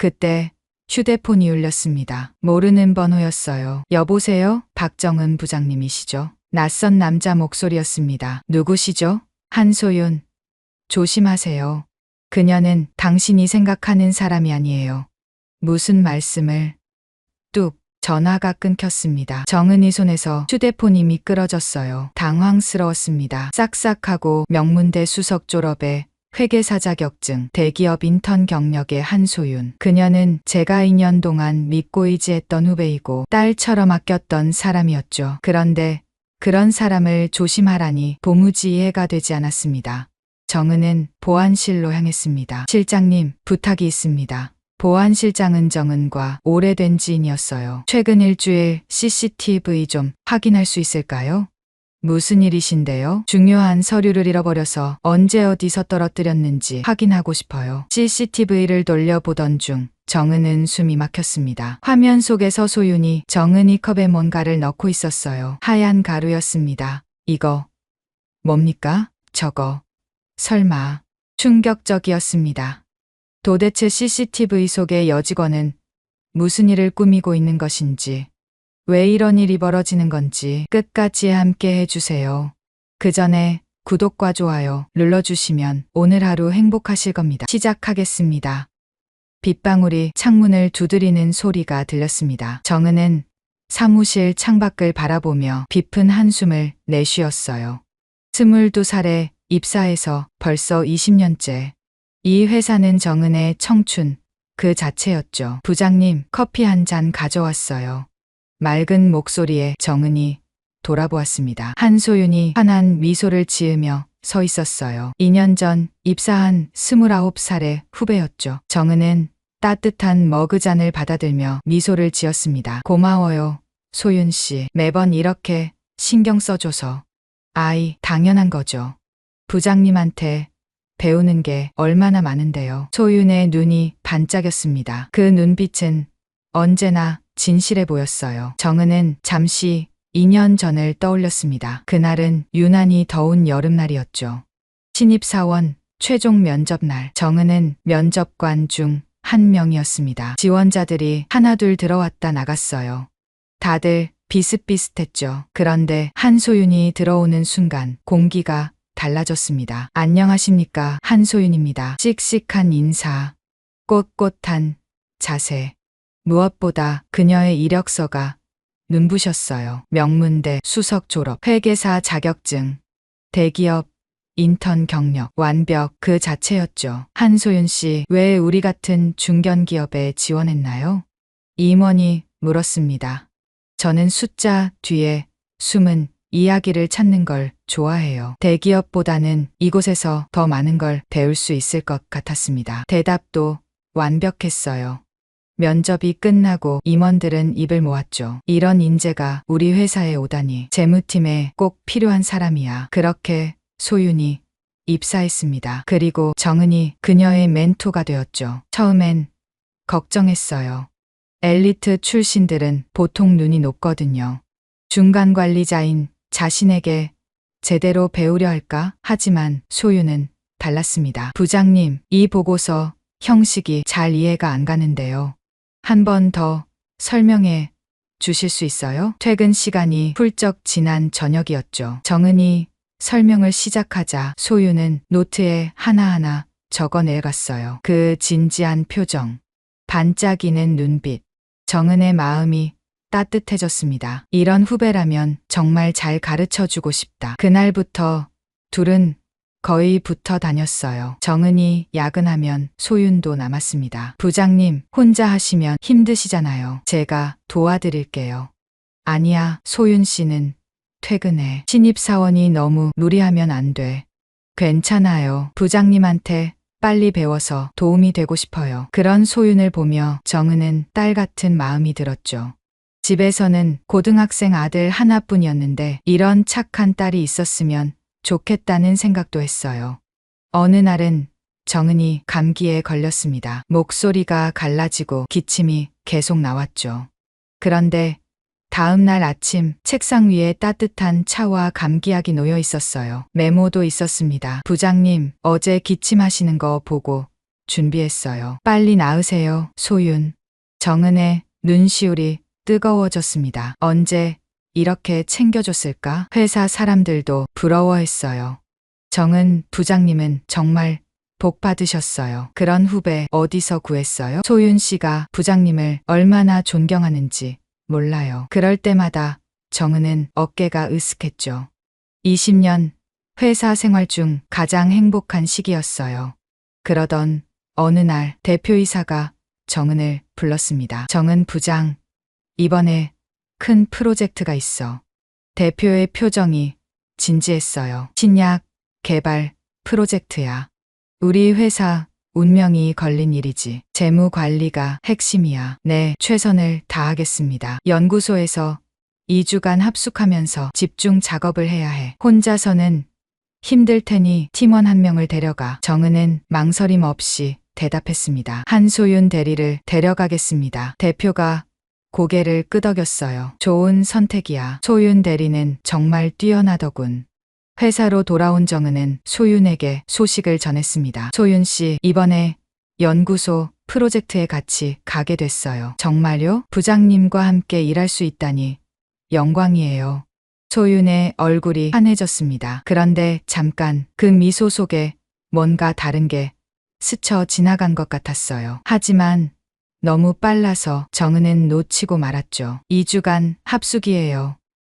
그때 휴대폰이 울렸습니다. 모르는 번호였어요. 여보세요? 박정은 부장님이시죠? 낯선 남자 목소리였습니다. 누구시죠? 한소윤. 조심하세요. 그녀는 당신이 생각하는 사람이 아니에요. 무슨 말씀을? 뚝. 전화가 끊겼습니다. 정은이 손에서 휴대폰이 미끄러졌어요. 당황스러웠습니다. 싹싹하고 명문대 수석 졸업에 회계사 자격증, 대기업 인턴 경력의 한소윤. 그녀는 제가 2년 동안 믿고 의지했던 후배이고 딸처럼 아꼈던 사람이었죠. 그런데 그런 사람을 조심하라니 도무지 이해가 되지 않았습니다. 정은은 보안실로 향했습니다. 실장님, 부탁이 있습니다. 보안실장은 정은과 오래된 지인이었어요. 최근 일주일 CCTV 좀 확인할 수 있을까요? 무슨 일이신데요? 중요한 서류를 잃어버려서 언제 어디서 떨어뜨렸는지 확인하고 싶어요. CCTV를 돌려보던 중 정은은 숨이 막혔습니다. 화면 속에서 소윤이 정은이 컵에 뭔가를 넣고 있었어요. 하얀 가루였습니다. 이거 뭡니까? 저거 설마. 충격적이었습니다. 도대체 CCTV 속의 여직원은 무슨 일을 꾸미고 있는 것인지, 왜 이런 일이 벌어지는 건지 끝까지 함께 해주세요. 그 전에 구독과 좋아요 눌러주시면 오늘 하루 행복하실 겁니다. 시작하겠습니다. 빗방울이 창문을 두드리는 소리가 들렸습니다. 정은은 사무실 창밖을 바라보며 깊은 한숨을 내쉬었어요. 22살에 입사해서 벌써 20년째. 이 회사는 정은의 청춘 그 자체였죠. 부장님, 커피 한 잔 가져왔어요. 맑은 목소리에 정은이 돌아보았습니다. 한소윤이 환한 미소를 지으며 서 있었어요. 2년 전 입사한 29살의 후배였죠. 정은은 따뜻한 머그잔을 받아들며 미소를 지었습니다. 고마워요, 소윤 씨. 매번 이렇게 신경 써줘서. 아이, 당연한 거죠. 부장님한테 배우는 게 얼마나 많은데요. 소윤의 눈이 반짝였습니다. 그 눈빛은 언제나 진실해 보였어요. 정은은 잠시 2년 전을 떠올렸습니다. 그날은 유난히 더운 여름날이었죠. 신입사원 최종 면접날. 정은은 면접관 중 한 명이었습니다. 지원자들이 하나둘 들어왔다 나갔어요. 다들 비슷비슷했죠. 그런데 한소윤이 들어오는 순간 공기가 달라졌습니다. 안녕하십니까, 한소윤입니다. 씩씩한 인사, 꼿꼿한 자세. 무엇보다 그녀의 이력서가 눈부셨어요. 명문대 수석 졸업, 회계사 자격증, 대기업 인턴 경력, 완벽 그 자체였죠. 한소윤 씨, 왜 우리 같은 중견기업에 지원했나요? 임원이 물었습니다. 저는 숫자 뒤에 숨은 이야기를 찾는 걸 좋아해요. 대기업보다는 이곳에서 더 많은 걸 배울 수 있을 것 같았습니다. 대답도 완벽했어요. 면접이 끝나고 임원들은 입을 모았죠. 이런 인재가 우리 회사에 오다니. 재무팀에 꼭 필요한 사람이야. 그렇게 소윤이 입사했습니다. 그리고 정은이 그녀의 멘토가 되었죠. 처음엔 걱정했어요. 엘리트 출신들은 보통 눈이 높거든요. 중간 관리자인 자신에게 제대로 배우려 할까? 하지만 소윤은 달랐습니다. 부장님, 이 보고서 형식이 잘 이해가 안 가는데요. 한 번 더 설명해 주실 수 있어요? 퇴근 시간이 훌쩍 지난 저녁이었죠. 정은이 설명을 시작하자 소윤은 노트에 하나하나 적어내갔어요. 그 진지한 표정, 반짝이는 눈빛. 정은의 마음이 따뜻해졌습니다. 이런 후배라면 정말 잘 가르쳐주고 싶다. 그날부터 둘은 거의 붙어 다녔어요. 정은이 야근하면 소윤도 남았습니다. 부장님, 혼자 하시면 힘드시잖아요. 제가 도와드릴게요. 아니야, 소윤 씨는 퇴근해. 신입사원이 너무 무리하면 안 돼. 괜찮아요. 부장님한테 빨리 배워서 도움이 되고 싶어요. 그런 소윤을 보며 정은은 딸 같은 마음이 들었죠. 집에서는 고등학생 아들 하나뿐이었는데 이런 착한 딸이 있었으면 좋겠다는 생각도 했어요. 어느 날은 정은이 감기에 걸렸습니다. 목소리가 갈라지고 기침이 계속 나왔죠. 그런데 다음 날 아침 책상 위에 따뜻한 차와 감기약이 놓여 있었어요. 메모도 있었습니다. 부장님, 어제 기침하시는 거 보고 준비했어요. 빨리 나으세요, 소윤. 정은의 눈시울이 뜨거워졌습니다. 언제 이렇게 챙겨줬을까? 회사 사람들도 부러워했어요. 정은 부장님은 정말 복 받으셨어요. 그런 후배 어디서 구했어요? 소윤 씨가 부장님을 얼마나 존경하는지 몰라요. 그럴 때마다 정은은 어깨가 으쓱했죠. 20년 회사 생활 중 가장 행복한 시기였어요. 그러던 어느 날 대표이사가 정은을 불렀습니다. 정은 부장, 이번에 큰 프로젝트가 있어. 대표의 표정이 진지했어요. 신약 개발 프로젝트야. 우리 회사 운명이 걸린 일이지. 재무 관리가 핵심이야. 네, 최선을 다하겠습니다. 연구소에서 2주간 합숙하면서 집중 작업을 해야 해. 혼자서는 힘들 테니 팀원 한 명을 데려가. 정은은 망설임 없이 대답했습니다. 한소윤 대리를 데려가겠습니다. 대표가 고개를 끄덕였어요. 좋은 선택이야. 소윤 대리는 정말 뛰어나더군. 회사로 돌아온 정은은 소윤에게 소식을 전했습니다. 소윤 씨, 이번에 연구소 프로젝트에 같이 가게 됐어요. 정말요? 부장님과 함께 일할 수 있다니 영광이에요. 소윤의 얼굴이 환해졌습니다. 그런데 잠깐 그 미소 속에 뭔가 다른 게 스쳐 지나간 것 같았어요. 하지만 너무 빨라서 정은은 놓치고 말았죠. 2주간 합숙이에요.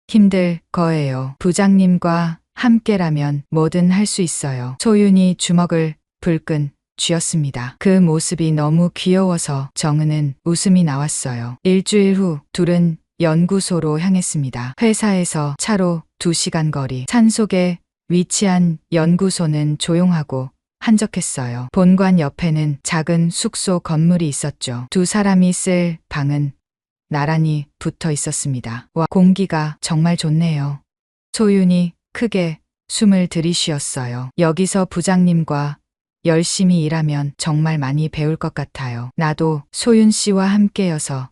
힘들 거예요. 부장님과 함께라면 뭐든 할 수 있어요. 소윤이 주먹을 불끈 쥐었습니다. 그 모습이 너무 귀여워서 정은은 웃음이 나왔어요. 일주일 후 둘은 연구소로 향했습니다. 회사에서 차로 2시간 거리. 산속에 위치한 연구소는 조용하고 한적했어요. 본관 옆에는 작은 숙소 건물이 있었죠. 두 사람이 쓸 방은 나란히 붙어 있었습니다. 와, 공기가 정말 좋네요. 소윤이 크게 숨을 들이쉬었어요. 여기서 부장님과 열심히 일하면 정말 많이 배울 것 같아요. 나도 소윤 씨와 함께여서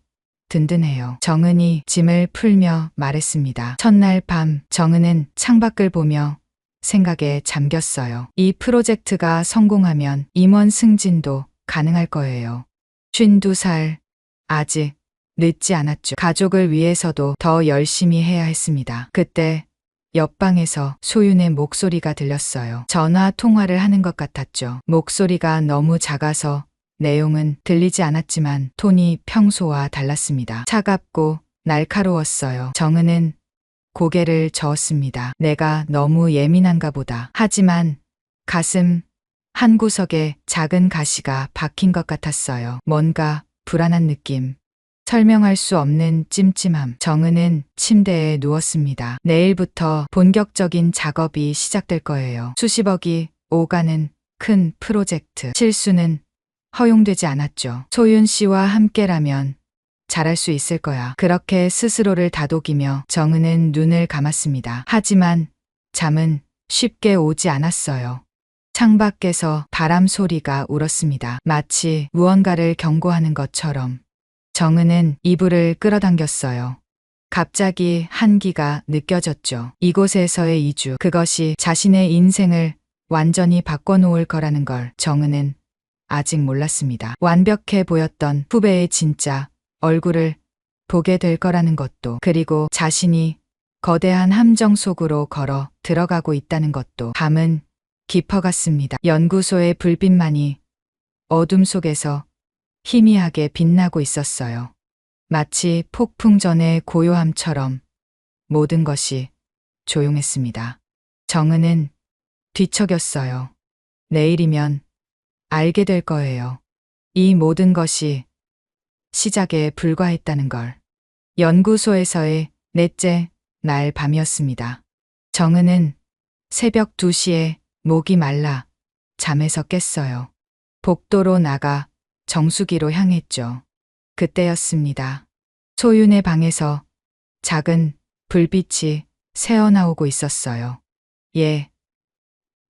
든든해요. 정은이 짐을 풀며 말했습니다. 첫날 밤 정은은 창밖을 보며 생각에 잠겼어요. 이 프로젝트가 성공하면 임원 승진도 가능할 거예요. 52살, 아직 늦지 않았죠. 가족을 위해서도 더 열심히 해야 했습니다. 그때 옆방에서 소윤의 목소리가 들렸어요. 전화 통화를 하는 것 같았죠. 목소리가 너무 작아서 내용은 들리지 않았지만 톤이 평소와 달랐습니다. 차갑고 날카로웠어요. 정은은 고개를 저었습니다. 내가 너무 예민한가 보다. 하지만 가슴 한구석에 작은 가시가 박힌 것 같았어요. 뭔가 불안한 느낌. 설명할 수 없는 찜찜함. 정은은 침대에 누웠습니다. 내일부터 본격적인 작업이 시작될 거예요. 수십억이 오가는 큰 프로젝트. 실수는 허용되지 않았죠. 소윤 씨와 함께라면 잘할 수 있을 거야. 그렇게 스스로를 다독이며 정은은 눈을 감았습니다. 하지만 잠은 쉽게 오지 않았어요. 창밖에서 바람 소리가 울었습니다. 마치 무언가를 경고하는 것처럼. 정은은 이불을 끌어당겼어요. 갑자기 한기가 느껴졌죠. 이곳에서의 2주, 그것이 자신의 인생을 완전히 바꿔놓을 거라는 걸 정은은 아직 몰랐습니다. 완벽해 보였던 후배의 진짜 얼굴을 보게 될 거라는 것도, 그리고 자신이 거대한 함정 속으로 걸어 들어가고 있다는 것도. 밤은 깊어갔습니다. 연구소의 불빛만이 어둠 속에서 희미하게 빛나고 있었어요. 마치 폭풍 전의 고요함처럼 모든 것이 조용했습니다. 정은은 뒤척였어요. 내일이면 알게 될 거예요. 이 모든 것이 시작에 불과했다는 걸. 연구소에서의 넷째 날 밤이었습니다. 정은은 새벽 2시에 목이 말라 잠에서 깼어요. 복도로 나가 정수기로 향했죠. 그때였습니다. 소윤의 방에서 작은 불빛이 새어나오고 있었어요. 예,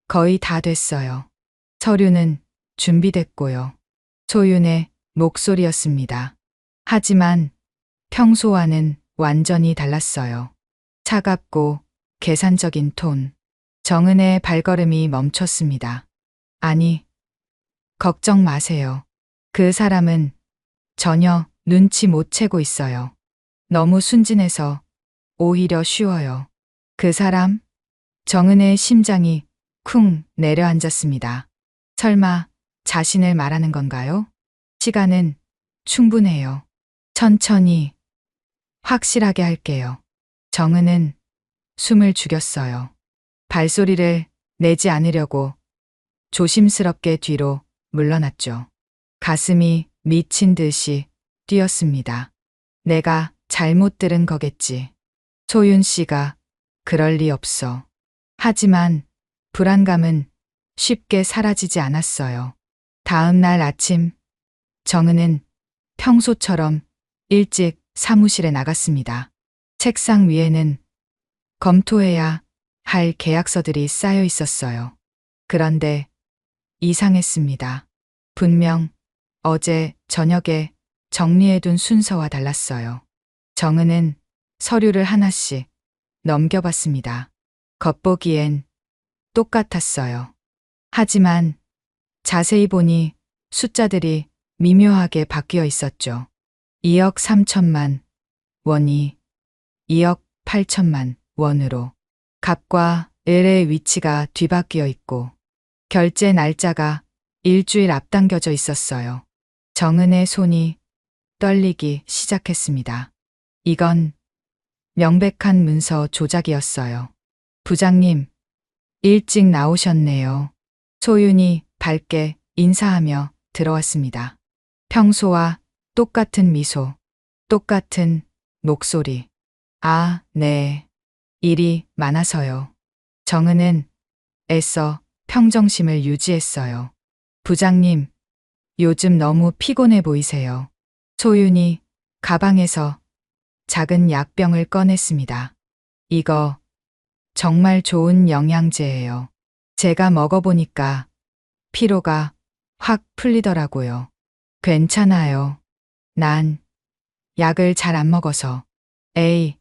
거의 다 됐어요. 서류는 준비됐고요. 소윤의 목소리였습니다. 하지만 평소와는 완전히 달랐어요. 차갑고 계산적인 톤. 정은의 발걸음이 멈췄습니다. 아니, 걱정 마세요. 그 사람은 전혀 눈치 못 채고 있어요. 너무 순진해서 오히려 쉬워요. 그 사람? 정은의 심장이 쿵 내려앉았습니다. 설마 자신을 말하는 건가요? 시간은 충분해요. 천천히, 확실하게 할게요. 정은은 숨을 죽였어요. 발소리를 내지 않으려고 조심스럽게 뒤로 물러났죠. 가슴이 미친 듯이 뛰었습니다. 내가 잘못 들은 거겠지. 소윤 씨가 그럴 리 없어. 하지만 불안감은 쉽게 사라지지 않았어요. 다음 날 아침, 정은은 평소처럼 일찍 사무실에 나갔습니다. 책상 위에는 검토해야 할 계약서들이 쌓여 있었어요. 그런데 이상했습니다. 분명 어제 저녁에 정리해둔 순서와 달랐어요. 정은은 서류를 하나씩 넘겨봤습니다. 겉보기엔 똑같았어요. 하지만 자세히 보니 숫자들이 미묘하게 바뀌어 있었죠. 2억 3천만 원이 2억 8천만 원으로 갑과 을의 위치가 뒤바뀌어 있고 결제 날짜가 일주일 앞당겨져 있었어요. 정은의 손이 떨리기 시작했습니다. 이건 명백한 문서 조작이었어요. 부장님, 일찍 나오셨네요. 소윤이 밝게 인사하며 들어왔습니다. 평소와 똑같은 미소, 똑같은 목소리. 아, 네. 일이 많아서요. 정은은 애써 평정심을 유지했어요. 부장님, 요즘 너무 피곤해 보이세요. 소윤이 가방에서 작은 약병을 꺼냈습니다. 이거 정말 좋은 영양제예요. 제가 먹어보니까 피로가 확 풀리더라고요. 괜찮아요. 난 약을 잘 안 먹어서. 에이,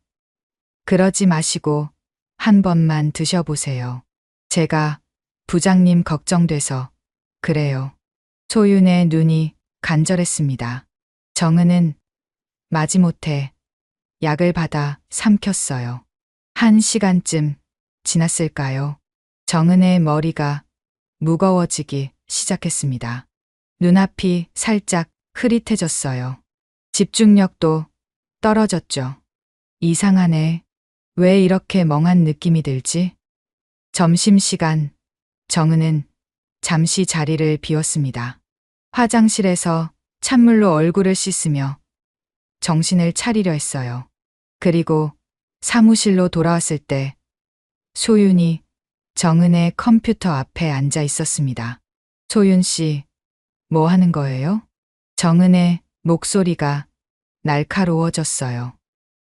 그러지 마시고 한 번만 드셔보세요. 제가 부장님 걱정돼서 그래요. 소윤의 눈이 간절했습니다. 정은은 마지못해 약을 받아 삼켰어요. 1시간쯤 지났을까요? 정은의 머리가 무거워지기 시작했습니다. 눈앞이 살짝 흐릿해졌어요. 집중력도 떨어졌죠. 이상하네. 왜 이렇게 멍한 느낌이 들지? 점심시간, 정은은 잠시 자리를 비웠습니다. 화장실에서 찬물로 얼굴을 씻으며 정신을 차리려 했어요. 그리고 사무실로 돌아왔을 때 소윤이 정은의 컴퓨터 앞에 앉아 있었습니다. 소윤 씨, 뭐 하는 거예요? 정은의 목소리가 날카로워졌어요.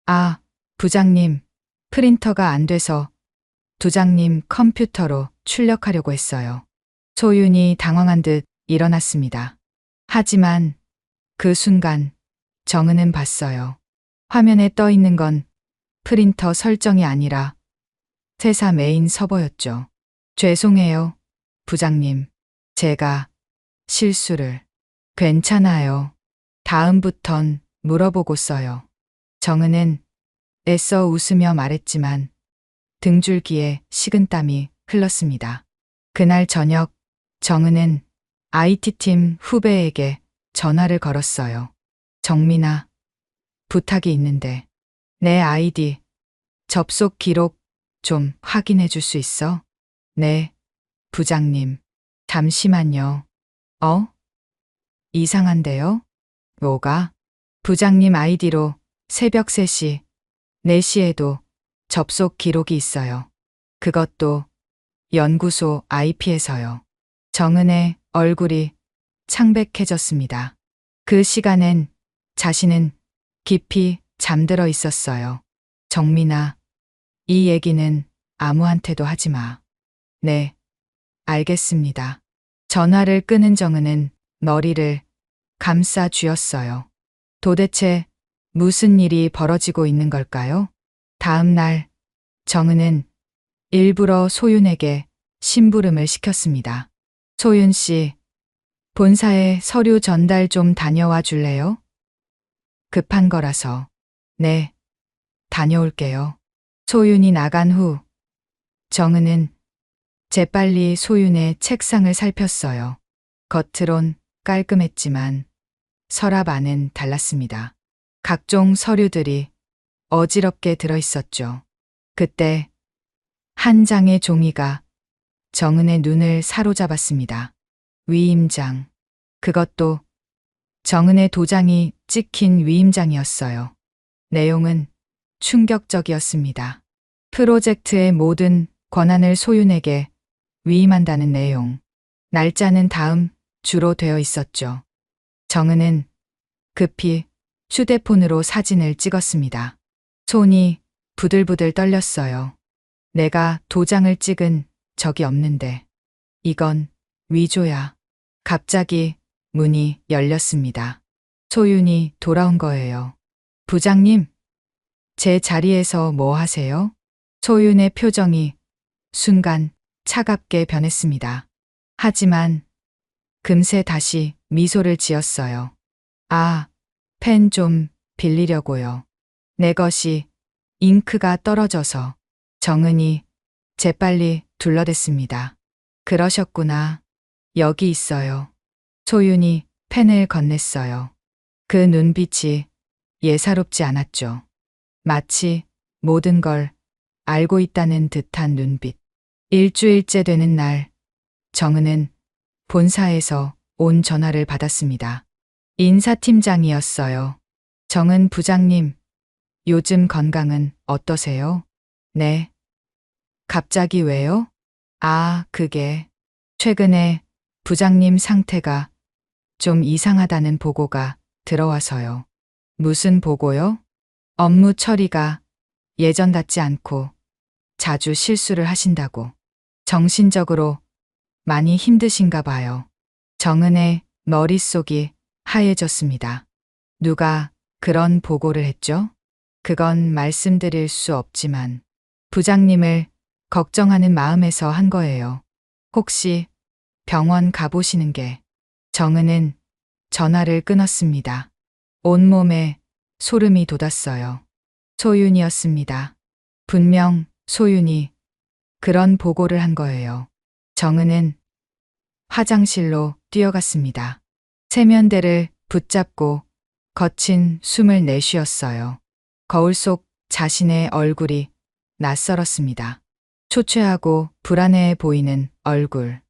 아, 부장님, 프린터가 안 돼서 부장님 컴퓨터로 출력하려고 했어요. 소윤이 당황한 듯 일어났습니다. 하지만 그 순간 정은은 봤어요. 화면에 떠 있는 건 프린터 설정이 아니라 회사 메인 서버였죠. 죄송해요, 부장님. 제가 실수를. 괜찮아요. 다음부턴 물어보고 써요. 정은은 애써 웃으며 말했지만 등줄기에 식은땀이 흘렀습니다. 그날 저녁 정은은 IT팀 후배에게 전화를 걸었어요. 정민아, 부탁이 있는데 내 아이디 접속 기록 좀 확인해 줄 수 있어? 네, 부장님. 잠시만요. 이상한데요? 뭐가? 부장님 아이디로 새벽 3시, 4시에도 접속 기록이 있어요. 그것도 연구소 IP에서요. 정은의 얼굴이 창백해졌습니다. 그 시간엔 자신은 깊이 잠들어 있었어요. 정민아, 이 얘기는 아무한테도 하지 마. 네, 알겠습니다. 전화를 끊은 정은은 머리를 감싸 쥐었어요. 도대체 무슨 일이 벌어지고 있는 걸까요? 다음 날 정은은 일부러 소윤에게 심부름을 시켰습니다. 소윤 씨, 본사에 서류 전달 좀 다녀와 줄래요? 급한 거라서. 네, 다녀올게요. 소윤이 나간 후 정은은 재빨리 소윤의 책상을 살폈어요. 겉으론 깔끔했지만 서랍 안은 달랐습니다. 각종 서류들이 어지럽게 들어있었죠. 그때 한 장의 종이가 정은의 눈을 사로잡았습니다. 위임장. 그것도 정은의 도장이 찍힌 위임장이었어요. 내용은 충격적이었습니다. 프로젝트의 모든 권한을 소윤에게 위임한다는 내용. 날짜는 다음 주로 되어 있었죠. 정은은 급히 휴대폰으로 사진을 찍었습니다. 손이 부들부들 떨렸어요. 내가 도장을 찍은 적이 없는데 이건 위조야. 갑자기 문이 열렸습니다. 소윤이 돌아온 거예요. 부장님, 제 자리에서 뭐 하세요? 소윤의 표정이 순간 차갑게 변했습니다. 하지만 금세 다시 미소를 지었어요. 아, 펜 좀 빌리려고요. 내 것이 잉크가 떨어져서. 정은이 재빨리 둘러댔습니다. 그러셨구나. 여기 있어요. 소윤이 펜을 건넸어요. 그 눈빛이 예사롭지 않았죠. 마치 모든 걸 알고 있다는 듯한 눈빛. 일주일째 되는 날, 정은은 본사에서 온 전화를 받았습니다. 인사팀장이었어요. 정은 부장님, 요즘 건강은 어떠세요? 네. 갑자기 왜요? 아, 그게 최근에 부장님 상태가 좀 이상하다는 보고가 들어와서요. 무슨 보고요? 업무 처리가 예전 같지 않고 자주 실수를 하신다고. 정신적으로 많이 힘드신가 봐요. 정은의 머릿속이 하얘졌습니다. 누가 그런 보고를 했죠? 그건 말씀드릴 수 없지만 부장님을 걱정하는 마음에서 한 거예요. 혹시 병원 가보시는 게. 정은은 전화를 끊었습니다. 온몸에 소름이 돋았어요. 소윤이었습니다. 분명 소윤이 그런 보고를 한 거예요. 정은은 화장실로 뛰어갔습니다. 세면대를 붙잡고 거친 숨을 내쉬었어요. 거울 속 자신의 얼굴이 낯설었습니다. 초췌하고 불안해 보이는 얼굴.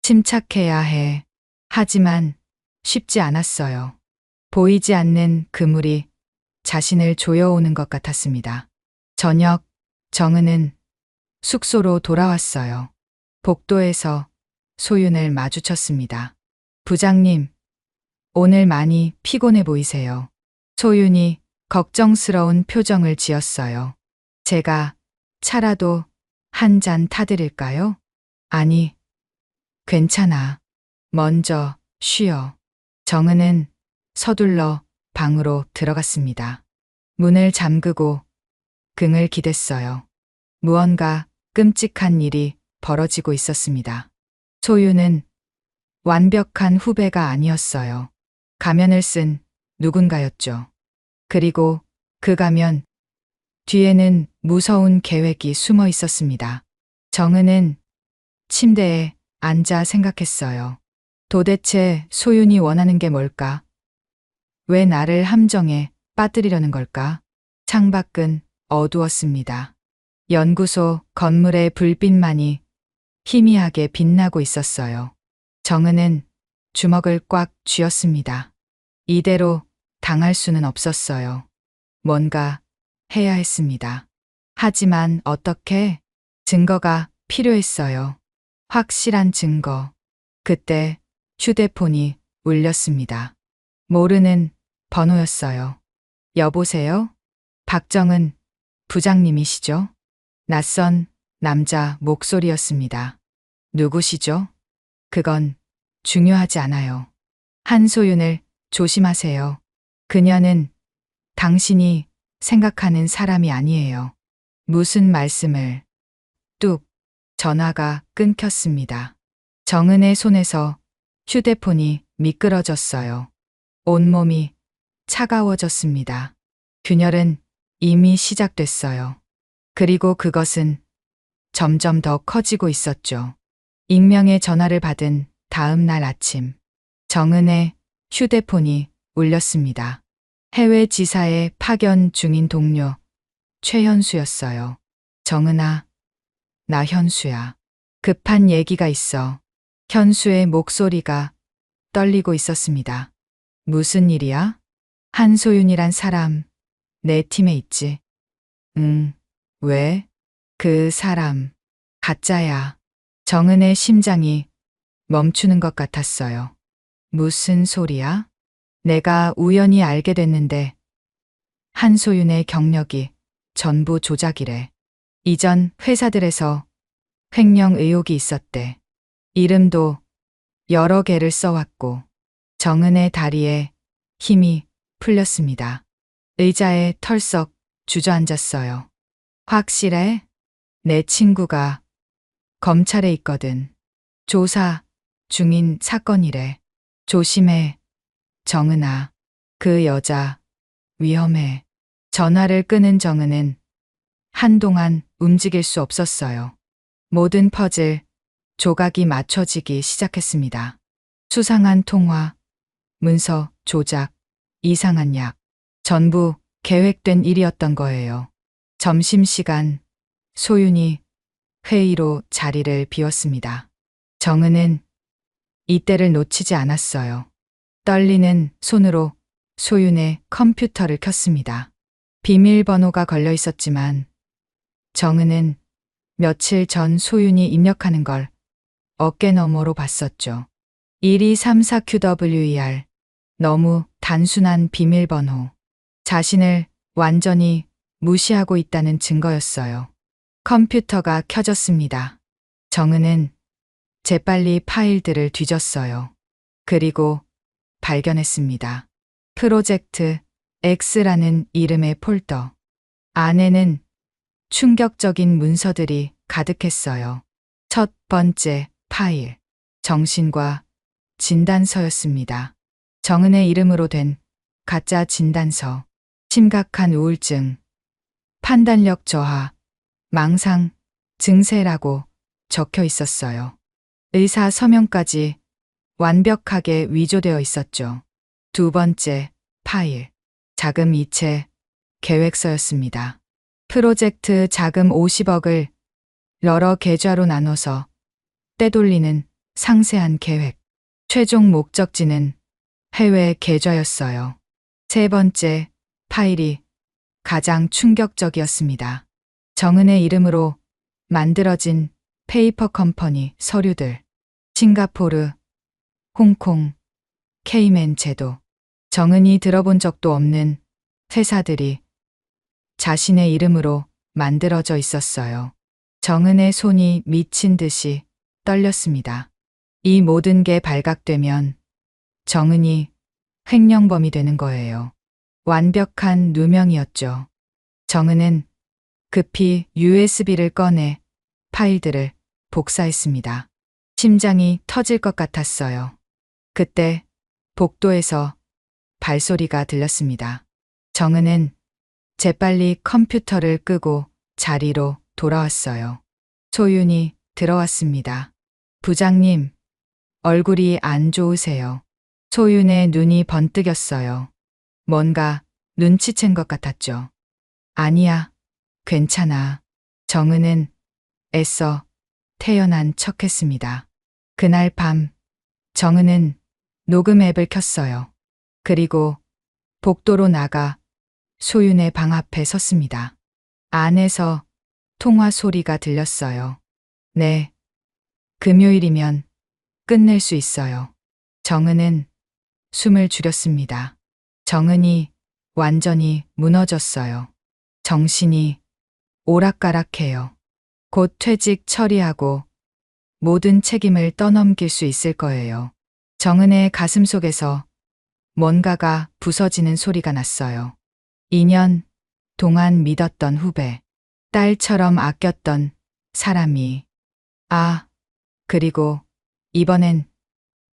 침착해야 해. 하지만 쉽지 않았어요. 보이지 않는 그물이 자신을 조여오는 것 같았습니다. 저녁, 정은은 숙소로 돌아왔어요. 복도에서 소윤을 마주쳤습니다. 부장님, 오늘 많이 피곤해 보이세요. 소윤이 걱정스러운 표정을 지었어요. 제가 차라도 한 잔 타드릴까요? 아니, 괜찮아. 먼저 쉬어. 정은은 서둘러 방으로 들어갔습니다. 문을 잠그고 긍을 기댔어요. 무언가 끔찍한 일이 벌어지고 있었습니다. 소윤은 완벽한 후배가 아니었어요. 가면을 쓴 누군가였죠. 그리고 그 가면 뒤에는 무서운 계획이 숨어 있었습니다. 정은은 침대에 앉아 생각했어요. 도대체 소윤이 원하는 게 뭘까? 왜 나를 함정에 빠뜨리려는 걸까? 창밖은 어두웠습니다. 연구소 건물의 불빛만이 희미하게 빛나고 있었어요. 정은은 주먹을 꽉 쥐었습니다. 이대로 당할 수는 없었어요. 뭔가 해야 했습니다. 하지만 어떻게? 증거가 필요했어요. 확실한 증거. 그때 휴대폰이 울렸습니다. 모르는 번호였어요. 여보세요? 박정은 부장님이시죠? 낯선 남자 목소리였습니다. 누구시죠? 그건 중요하지 않아요. 한소윤을 조심하세요. 그녀는 당신이 생각하는 사람이 아니에요. 무슨 말씀을? 뚝. 전화가 끊겼습니다. 정은의 손에서 휴대폰이 미끄러졌어요. 온몸이 차가워졌습니다. 균열은 이미 시작됐어요. 그리고 그것은 점점 더 커지고 있었죠. 익명의 전화를 받은 다음 날 아침, 정은의 휴대폰이 울렸습니다. 해외 지사에 파견 중인 동료 최현수였어요. 정은아, 나 현수야. 급한 얘기가 있어. 현수의 목소리가 떨리고 있었습니다. 무슨 일이야? 한소윤이란 사람, 내 팀에 있지. 응, 왜? 그 사람, 가짜야. 정은의 심장이 멈추는 것 같았어요. 무슨 소리야? 내가 우연히 알게 됐는데, 한소윤의 경력이 전부 조작이래. 이전 회사들에서 횡령 의혹이 있었대. 이름도 여러 개를 써왔고, 정은의 다리에 힘이 풀렸습니다. 의자에 털썩 주저앉았어요. 확실해? 내 친구가 검찰에 있거든. 조사 중인 사건이래. 조심해, 정은아. 그 여자 위험해. 전화를 끄는 정은은 한동안 움직일 수 없었어요. 모든 퍼즐 조각이 맞춰지기 시작했습니다. 수상한 통화, 문서 조작, 이상한 약. 전부 계획된 일이었던 거예요. 점심시간 소윤이 회의로 자리를 비웠습니다. 정은은 이때를 놓치지 않았어요. 떨리는 손으로 소윤의 컴퓨터를 켰습니다. 비밀번호가 걸려 있었지만 정은은 며칠 전 소윤이 입력하는 걸 어깨너머로 봤었죠. 1234QWER. 너무 단순한 비밀번호. 자신을 완전히 무시하고 있다는 증거였어요. 컴퓨터가 켜졌습니다. 정은은 재빨리 파일들을 뒤졌어요. 그리고 발견했습니다. 프로젝트 X라는 이름의 폴더. 안에는 충격적인 문서들이 가득했어요. 첫 번째 파일. 정신과 진단서였습니다. 정은의 이름으로 된 가짜 진단서. 심각한 우울증, 판단력 저하, 망상 증세라고 적혀 있었어요. 의사 서명까지 완벽하게 위조되어 있었죠. 두 번째 파일. 자금 이체 계획서였습니다. 프로젝트 자금 50억을 여러 계좌로 나눠서 떼돌리는 상세한 계획. 최종 목적지는 해외 계좌였어요. 세 번째 파일이 가장 충격적이었습니다. 정은의 이름으로 만들어진 페이퍼 컴퍼니 서류들. 싱가포르, 홍콩, 케이맨 제도. 정은이 들어본 적도 없는 회사들이 자신의 이름으로 만들어져 있었어요. 정은의 손이 미친 듯이 떨렸습니다. 이 모든 게 발각되면 정은이 횡령범이 되는 거예요. 완벽한 누명이었죠. 정은은 급히 USB를 꺼내 파일들을 복사했습니다. 심장이 터질 것 같았어요. 그때 복도에서 발소리가 들렸습니다. 정은은 재빨리 컴퓨터를 끄고 자리로 돌아왔어요. 소윤이 들어왔습니다. 부장님, 얼굴이 안 좋으세요. 소윤의 눈이 번뜩였어요. 뭔가 눈치챈 것 같았죠. 아니야, 괜찮아. 정은은 애써 태연한 척했습니다. 그날 밤 정은은 녹음 앱을 켰어요. 그리고 복도로 나가 소윤의 방 앞에 섰습니다. 안에서 통화 소리가 들렸어요. 네, 금요일이면 끝낼 수 있어요. 정은은 숨을 줄였습니다. 정은이 완전히 무너졌어요. 정신이 오락가락해요. 곧 퇴직 처리하고 모든 책임을 떠넘길 수 있을 거예요. 정은의 가슴 속에서 뭔가가 부서지는 소리가 났어요. 2년 동안 믿었던 후배, 딸처럼 아꼈던 사람이, 그리고 이번엔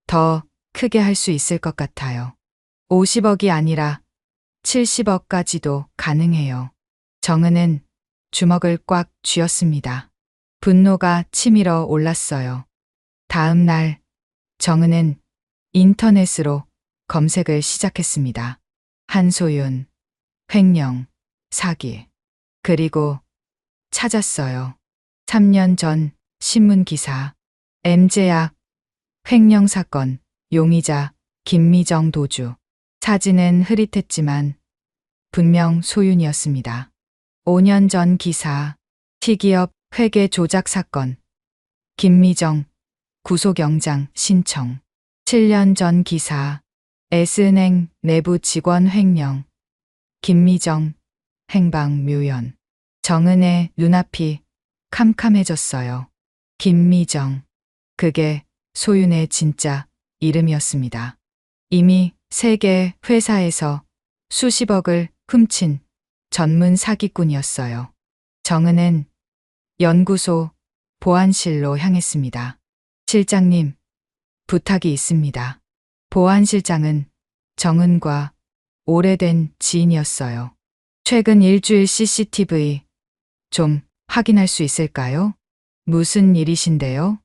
더 크게 할 수 있을 것 같아요. 50억이 아니라 70억까지도 가능해요. 정은은 주먹을 꽉 쥐었습니다. 분노가 치밀어 올랐어요. 다음 날 정은은 인터넷으로 검색을 시작했습니다. 한소윤, 횡령, 사기. 그리고 찾았어요. 3년 전 신문 기사, M제약, 횡령 사건, 용의자, 김미정 도주. 사진은 흐릿했지만 분명 소윤이었습니다. 5년 전 기사, T기업 회계 조작 사건, 김미정, 구속영장 신청. 7년 전 기사, S은행 내부 직원 횡령, 김미정, 행방 묘연. 정은의 눈앞이 캄캄해졌어요. 김미정. 그게 소윤의 진짜 이름이었습니다. 이미 세계 회사에서 수십억을 훔친 전문 사기꾼이었어요. 정은은 연구소 보안실로 향했습니다. 실장님, 부탁이 있습니다. 보안실장은 정은과 오래된 지인이었어요. 최근 일주일 CCTV 좀 확인할 수 있을까요? 무슨 일이신데요?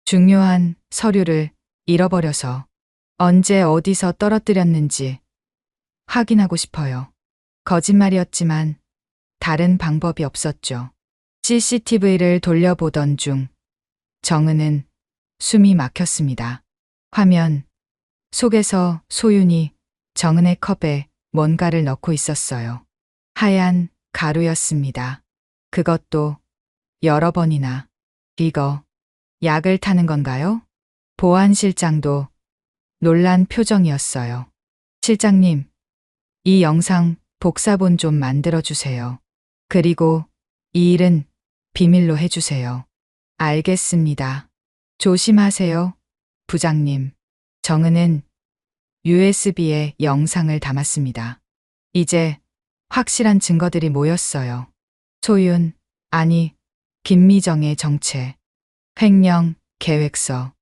중요한 서류를 잃어버려서 언제 어디서 떨어뜨렸는지 확인하고 싶어요. 거짓말이었지만 다른 방법이 없었죠. CCTV를 돌려보던 중 정은은 숨이 막혔습니다. 화면 속에서 소윤이 정은의 컵에 뭔가를 넣고 있었어요. 하얀 가루였습니다. 그것도 여러 번이나. 이거 약을 타는 건가요? 보안실장도 놀란 표정이었어요. 실장님, 이 영상 복사본 좀 만들어주세요. 그리고 이 일은 비밀로 해주세요. 알겠습니다. 조심하세요, 부장님. 정은은 USB에 영상을 담았습니다. 이제 확실한 증거들이 모였어요. 소윤, 아니, 김미정의 정체, 횡령, 계획서,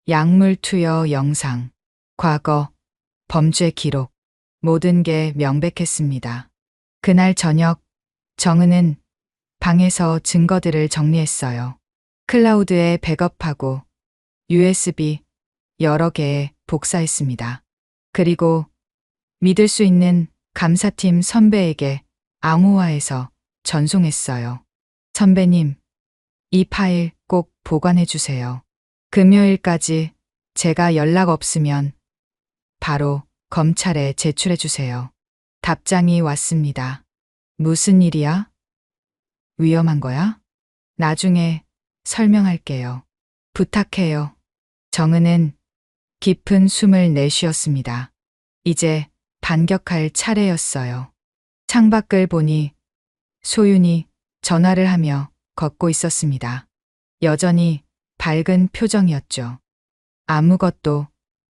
약물 투여 영상, 과거, 범죄 기록, 모든 게 명백했습니다. 그날 저녁, 정은은 방에서 증거들을 정리했어요. 클라우드에 백업하고 USB 여러 개에 복사했습니다. 그리고 믿을 수 있는 감사팀 선배에게 암호화해서 전송했어요. 선배님, 이 파일 꼭 보관해 주세요. 금요일까지 제가 연락 없으면 바로 검찰에 제출해 주세요. 답장이 왔습니다. 무슨 일이야? 위험한 거야? 나중에 설명할게요. 부탁해요. 정은은 깊은 숨을 내쉬었습니다. 이제 반격할 차례였어요. 창밖을 보니 소윤이 전화를 하며 걷고 있었습니다. 여전히 밝은 표정이었죠. 아무것도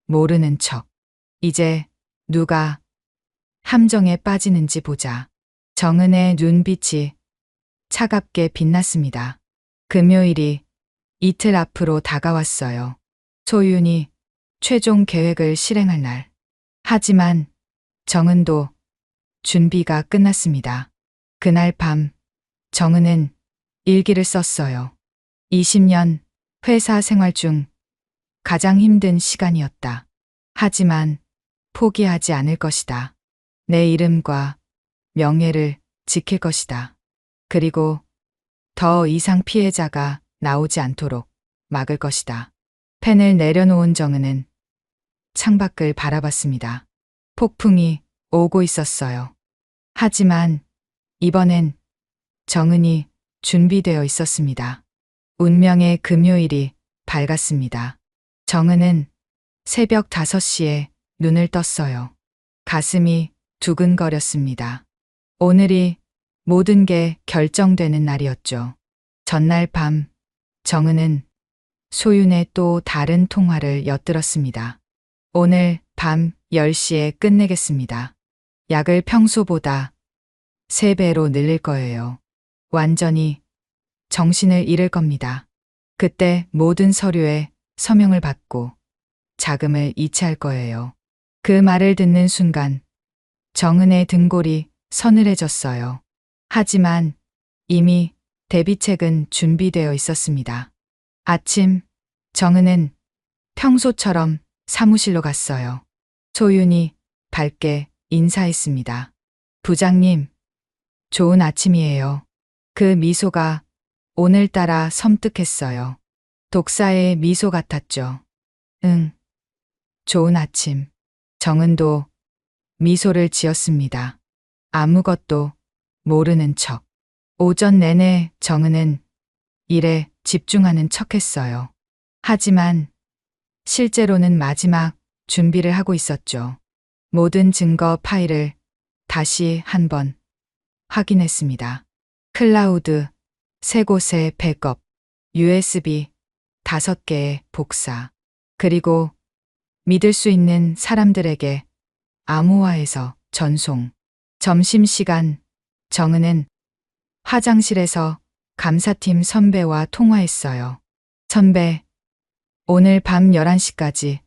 모르는 척. 이제 누가 함정에 빠지는지 보자. 정은의 눈빛이 차갑게 빛났습니다. 금요일이 이틀 앞으로 다가왔어요. 소윤이 최종 계획을 실행할 날. 하지만 정은도 준비가 끝났습니다. 그날 밤 정은은 일기를 썼어요. 20년 회사 생활 중 가장 힘든 시간이었다. 하지만 포기하지 않을 것이다. 내 이름과 명예를 지킬 것이다. 그리고 더 이상 피해자가 나오지 않도록 막을 것이다. 펜을 내려놓은 정은은 창밖을 바라봤습니다. 폭풍이 오고 있었어요. 하지만 이번엔 정은이 준비되어 있었습니다. 운명의 금요일이 밝았습니다. 정은은 새벽 5시에 눈을 떴어요. 가슴이 두근거렸습니다. 오늘이 모든 게 결정되는 날이었죠. 전날 밤 정은은 소윤의 또 다른 통화를 엿들었습니다. 오늘 밤 10시에 끝내겠습니다. 약을 평소보다 3배로 늘릴 거예요. 완전히 정신을 잃을 겁니다. 그때 모든 서류에 서명을 받고 자금을 이체할 거예요. 그 말을 듣는 순간 정은의 등골이 서늘해졌어요. 하지만 이미 대비책은 준비되어 있었습니다. 아침, 정은은 평소처럼 사무실로 갔어요. 소윤이 밝게 인사했습니다. 부장님, 좋은 아침이에요. 그 미소가 오늘따라 섬뜩했어요. 독사의 미소 같았죠. 응, 좋은 아침. 정은도 미소를 지었습니다. 아무것도 모르는 척. 오전 내내 정은은 일에 집중하는 척 했어요. 하지만 실제로는 마지막 준비를 하고 있었죠. 모든 증거 파일을 다시 한번 확인했습니다. 클라우드 3곳의 백업, USB 5개의 복사, 그리고 믿을 수 있는 사람들에게 암호화해서 전송. 점심시간 정은은 화장실에서 감사팀 선배와 통화했어요. 선배, 오늘 밤 11시까지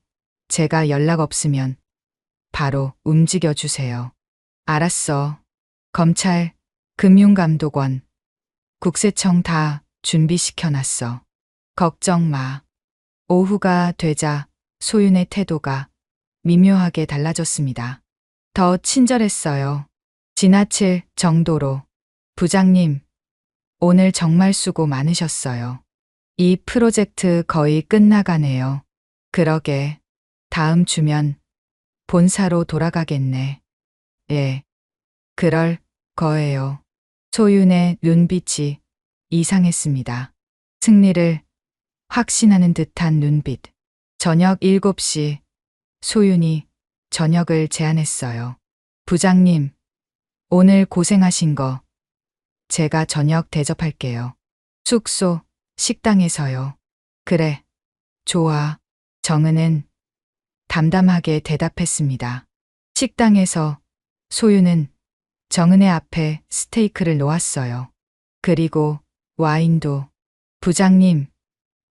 제가 연락 없으면 바로 움직여 주세요. 알았어. 검찰, 금융감독원, 국세청 다 준비시켜놨어. 걱정 마. 오후가 되자 소윤의 태도가 미묘하게 달라졌습니다. 더 친절했어요. 지나칠 정도로. 부장님, 오늘 정말 수고 많으셨어요. 이 프로젝트 거의 끝나가네요. 그러게. 다음 주면 본사로 돌아가겠네. 예. 그럴 거예요. 소윤의 눈빛이 이상했습니다. 승리를 확신하는 듯한 눈빛. 저녁 7시 소윤이 저녁을 제안했어요. 부장님, 오늘 고생하신 거 제가 저녁 대접할게요. 숙소, 식당에서요. 그래, 좋아. 정은은 담담하게 대답했습니다. 식당에서 소윤은 정은의 앞에 스테이크를 놓았어요. 그리고 와인도. 부장님,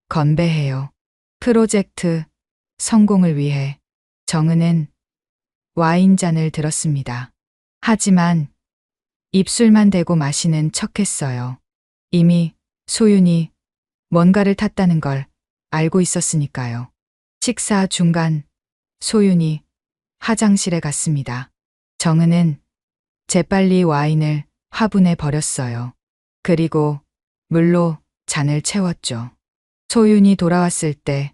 건배해요. 프로젝트 성공을 위해. 정은은 와인잔을 들었습니다. 하지만 입술만 대고 마시는 척했어요. 이미 소윤이 뭔가를 탔다는 걸 알고 있었으니까요. 식사 중간 소윤이 화장실에 갔습니다. 정은은 재빨리 와인을 화분에 버렸어요. 그리고 물로 잔을 채웠죠. 소윤이 돌아왔을 때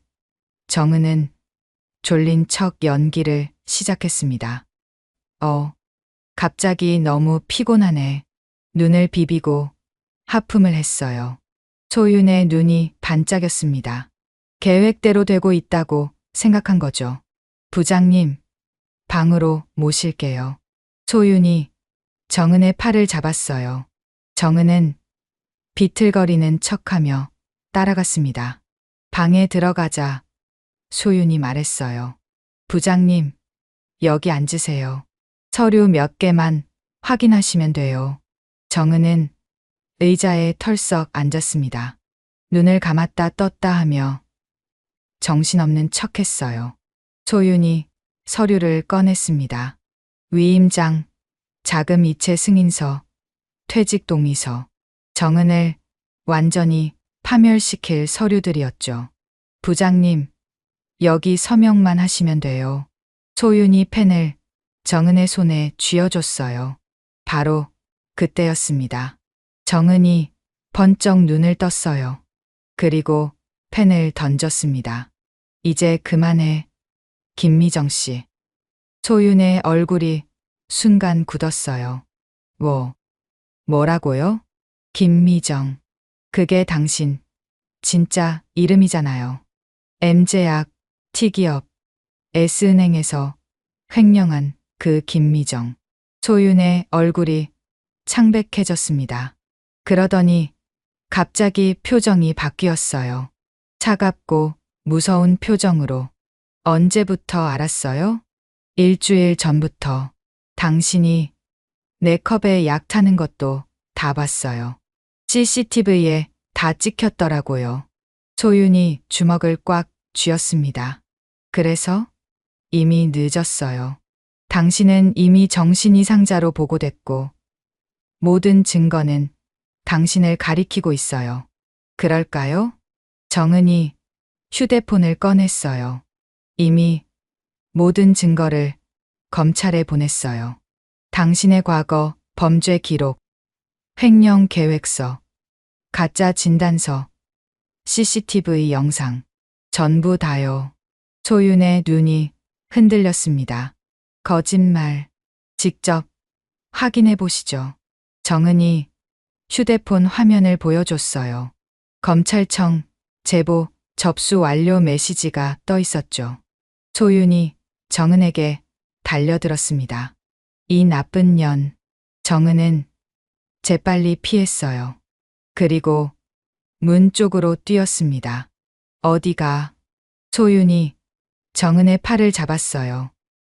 정은은 졸린 척 연기를 시작했습니다. 갑자기 너무 피곤하네. 눈을 비비고 하품을 했어요. 소윤의 눈이 반짝였습니다. 계획대로 되고 있다고 생각한 거죠. 부장님, 방으로 모실게요. 소윤이 정은의 팔을 잡았어요. 정은은 비틀거리는 척하며 따라갔습니다. 방에 들어가자 소윤이 말했어요. 부장님, 여기 앉으세요. 서류 몇 개만 확인하시면 돼요. 정은은 의자에 털썩 앉았습니다. 눈을 감았다 떴다 하며 정신없는 척했어요. 소윤이 서류를 꺼냈습니다. 위임장, 자금 이체 승인서, 퇴직 동의서. 정은을 완전히 파멸시킬 서류들이었죠. 부장님, 여기 서명만 하시면 돼요. 소윤이 펜을 정은의 손에 쥐어줬어요. 바로 그때였습니다. 정은이 번쩍 눈을 떴어요. 그리고 펜을 던졌습니다. 이제 그만해, 김미정 씨. 소윤의 얼굴이 순간 굳었어요. 뭐라고요? 김미정. 그게 당신 진짜 이름이잖아요. M제약, T기업, S은행에서 횡령한 그 김미정. 소윤의 얼굴이 창백해졌습니다. 그러더니 갑자기 표정이 바뀌었어요. 차갑고 무서운 표정으로. 언제부터 알았어요? 일주일 전부터. 당신이 내 컵에 약 타는 것도 다 봤어요. CCTV에 다 찍혔더라고요. 소윤이 주먹을 꽉 쥐었습니다. 그래서 이미 늦었어요. 당신은 이미 정신이상자로 보고됐고 모든 증거는 당신을 가리키고 있어요. 그럴까요? 정은이 휴대폰을 꺼냈어요. 이미 모든 증거를 검찰에 보냈어요. 당신의 과거, 범죄 기록, 횡령 계획서, 가짜 진단서, CCTV 영상, 전부 다요. 소윤의 눈이 흔들렸습니다. 거짓말. 직접 확인해 보시죠. 정은이 휴대폰 화면을 보여줬어요. 검찰청 제보 접수 완료 메시지가 떠 있었죠. 소윤이 정은에게 달려들었습니다. 이 나쁜 년. 정은은 재빨리 피했어요. 그리고 문 쪽으로 뛰었습니다. 어디가? 소윤이 정은의 팔을 잡았어요.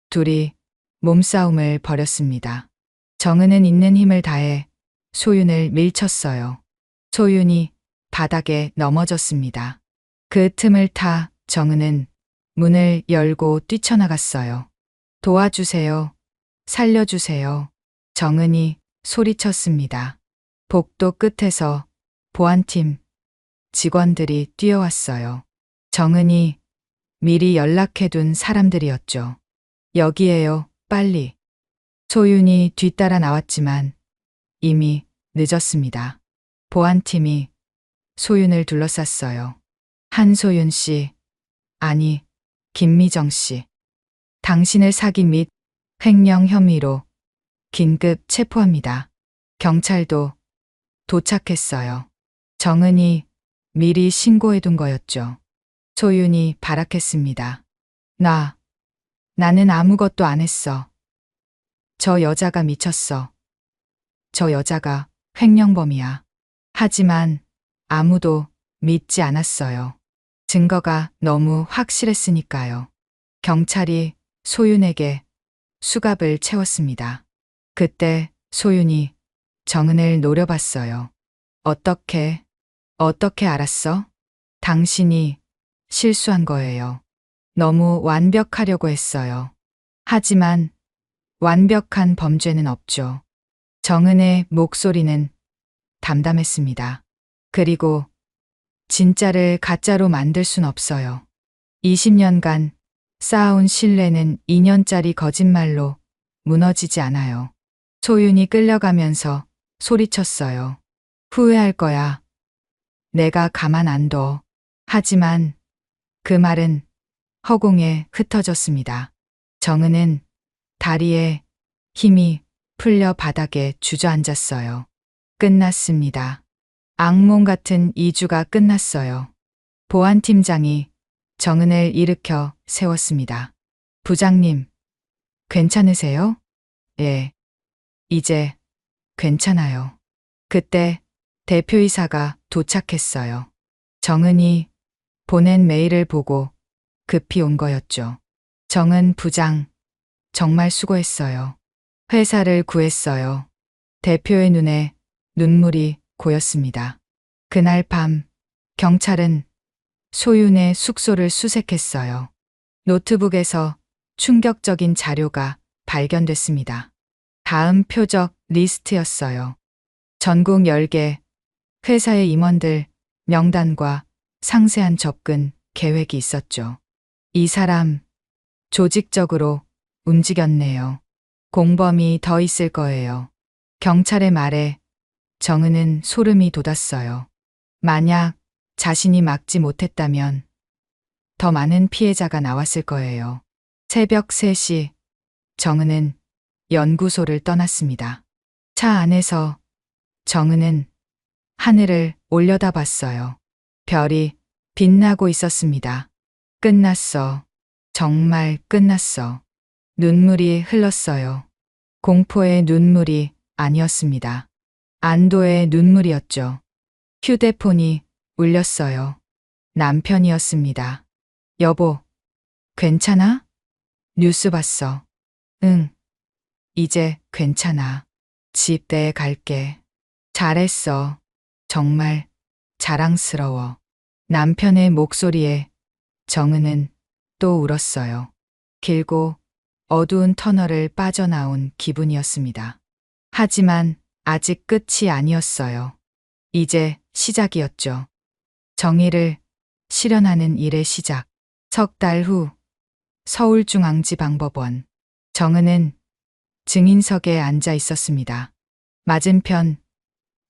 둘이 몸싸움을 벌였습니다. 정은은 있는 힘을 다해 소윤을 밀쳤어요. 소윤이 바닥에 넘어졌습니다. 그 틈을 타 정은은 문을 열고 뛰쳐나갔어요. 도와주세요. 살려주세요. 정은이 소리쳤습니다. 복도 끝에서 보안팀 직원들이 뛰어왔어요. 정은이 미리 연락해둔 사람들이었죠. 여기에요, 빨리. 소윤이 뒤따라 나왔지만 이미 늦었습니다. 보안팀이 소윤을 둘러쌌어요. 한소윤 씨, 아니, 김미정 씨. 당신을 사기 및 횡령 혐의로 긴급 체포합니다. 경찰도 도착했어요. 정은이 미리 신고해둔 거였죠. 소윤이 발악했습니다. 나는 아무것도 안 했어. 저 여자가 미쳤어. 저 여자가 횡령범이야. 하지만 아무도 믿지 않았어요. 증거가 너무 확실했으니까요. 경찰이 소윤에게 수갑을 채웠습니다. 그때 소윤이 정은을 노려봤어요. 어떻게 알았어? 당신이 실수한 거예요. 너무 완벽하려고 했어요. 하지만 완벽한 범죄는 없죠. 정은의 목소리는 담담했습니다. 그리고 진짜를 가짜로 만들 순 없어요. 20년간 쌓아온 신뢰는 2년짜리 거짓말로 무너지지 않아요. 소윤이 끌려가면서 소리쳤어요. 후회할 거야. 내가 가만 안 둬. 하지만 그 말은 허공에 흩어졌습니다. 정은은 다리에 힘이 풀려 바닥에 주저앉았어요. 끝났습니다. 악몽 같은 2주가 끝났어요. 보안팀장이 정은을 일으켜 세웠습니다. 부장님, 괜찮으세요? 예, 이제 괜찮아요. 그때 대표이사가 도착했어요. 정은이 보낸 메일을 보고 급히 온 거였죠. 정은 부장, 정말 수고했어요. 회사를 구했어요. 대표의 눈에 눈물이 고였습니다. 그날 밤 경찰은 소윤의 숙소를 수색했어요. 노트북에서 충격적인 자료가 발견됐습니다. 다음 표적 리스트였어요. 전국 10개 회사의 임원들 명단과 상세한 접근 계획이 있었죠. 이 사람 조직적으로 움직였네요. 공범이 더 있을 거예요. 경찰의 말에 정은은 소름이 돋았어요. 만약 자신이 막지 못했다면 더 많은 피해자가 나왔을 거예요. 새벽 3시 정은은 연구소를 떠났습니다. 차 안에서 정은은 하늘을 올려다봤어요. 별이 빛나고 있었습니다. 끝났어. 정말 끝났어. 눈물이 흘렀어요. 공포의 눈물이 아니었습니다. 안도의 눈물이었죠. 휴대폰이 울렸어요. 남편이었습니다. 여보, 괜찮아? 뉴스 봤어. 응, 이제 괜찮아. 집에 갈게. 잘했어. 정말 자랑스러워. 남편의 목소리에 정은은 또 울었어요. 길고 어두운 터널을 빠져나온 기분이었습니다. 하지만 아직 끝이 아니었어요. 이제 시작이었죠. 정의를 실현하는 일의 시작. 석 달 후 서울중앙지방법원. 정은은 증인석에 앉아 있었습니다. 맞은편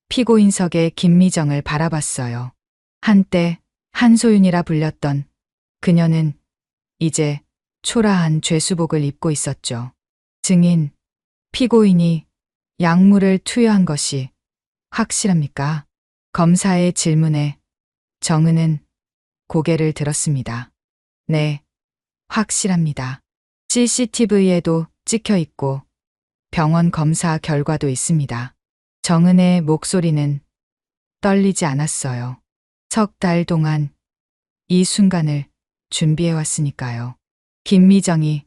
피고인석의 김미정을 바라봤어요. 한때 한소윤이라 불렸던 그녀는 이제 초라한 죄수복을 입고 있었죠. 증인, 피고인이 약물을 투여한 것이 확실합니까? 검사의 질문에 정은은 고개를 들었습니다. 네, 확실합니다. CCTV에도 찍혀 있고 병원 검사 결과도 있습니다. 정은의 목소리는 떨리지 않았어요. 석 달 동안 이 순간을 준비해 왔으니까요. 김미정이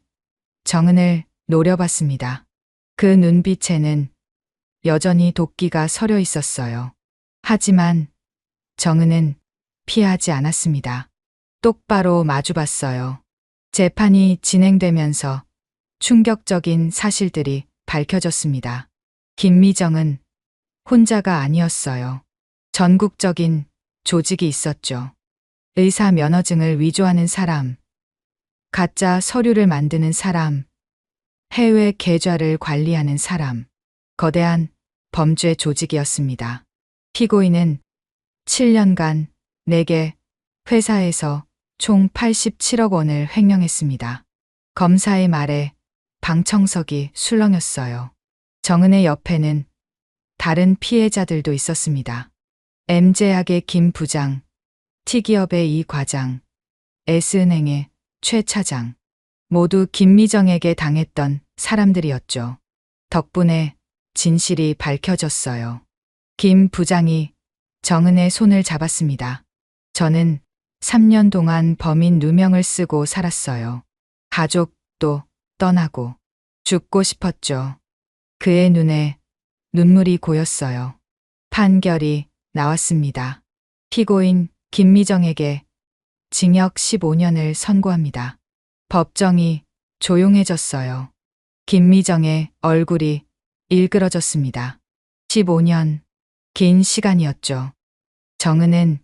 정은을 노려봤습니다. 그 눈빛에는 여전히 도끼가 서려 있었어요. 하지만 정은은 피하지 않았습니다. 똑바로 마주봤어요. 재판이 진행되면서 충격적인 사실들이 밝혀졌습니다. 김미정은 혼자가 아니었어요. 전국적인 조직이 있었죠. 의사 면허증을 위조하는 사람, 가짜 서류를 만드는 사람, 해외 계좌를 관리하는 사람, 거대한 범죄 조직이었습니다. 피고인은 7년간 4개 회사에서 총 87억 원을 횡령했습니다. 검사의 말에 방청석이 술렁였어요. 정은의 옆에는 다른 피해자들도 있었습니다. M제약의 김 부장, T기업의 이 과장, S은행의 최 차장, 모두 김미정에게 당했던 사람들이었죠. 덕분에 진실이 밝혀졌어요. 김 부장이 정은의 손을 잡았습니다. 저는 3년 동안 범인 누명을 쓰고 살았어요. 가족도 떠나고 죽고 싶었죠. 그의 눈에 눈물이 고였어요. 판결이 나왔습니다. 피고인 김미정에게 징역 15년을 선고합니다. 법정이 조용해졌어요. 김미정의 얼굴이 일그러졌습니다. 15년, 긴 시간이었죠. 정은은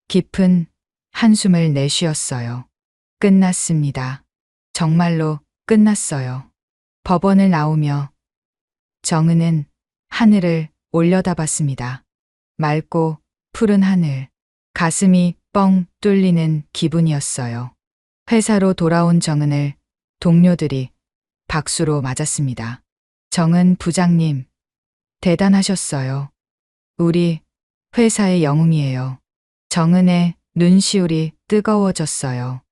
깊은 한숨을 내쉬었어요. 끝났습니다. 정말로 끝났어요. 법원을 나오며 정은은 하늘을 올려다봤습니다. 맑고 푸른 하늘, 가슴이 뻥 뚫리는 기분이었어요. 회사로 돌아온 정은을 동료들이 박수로 맞았습니다. 정은 부장님, 대단하셨어요. 우리 회사의 영웅이에요. 정은의 눈시울이 뜨거워졌어요.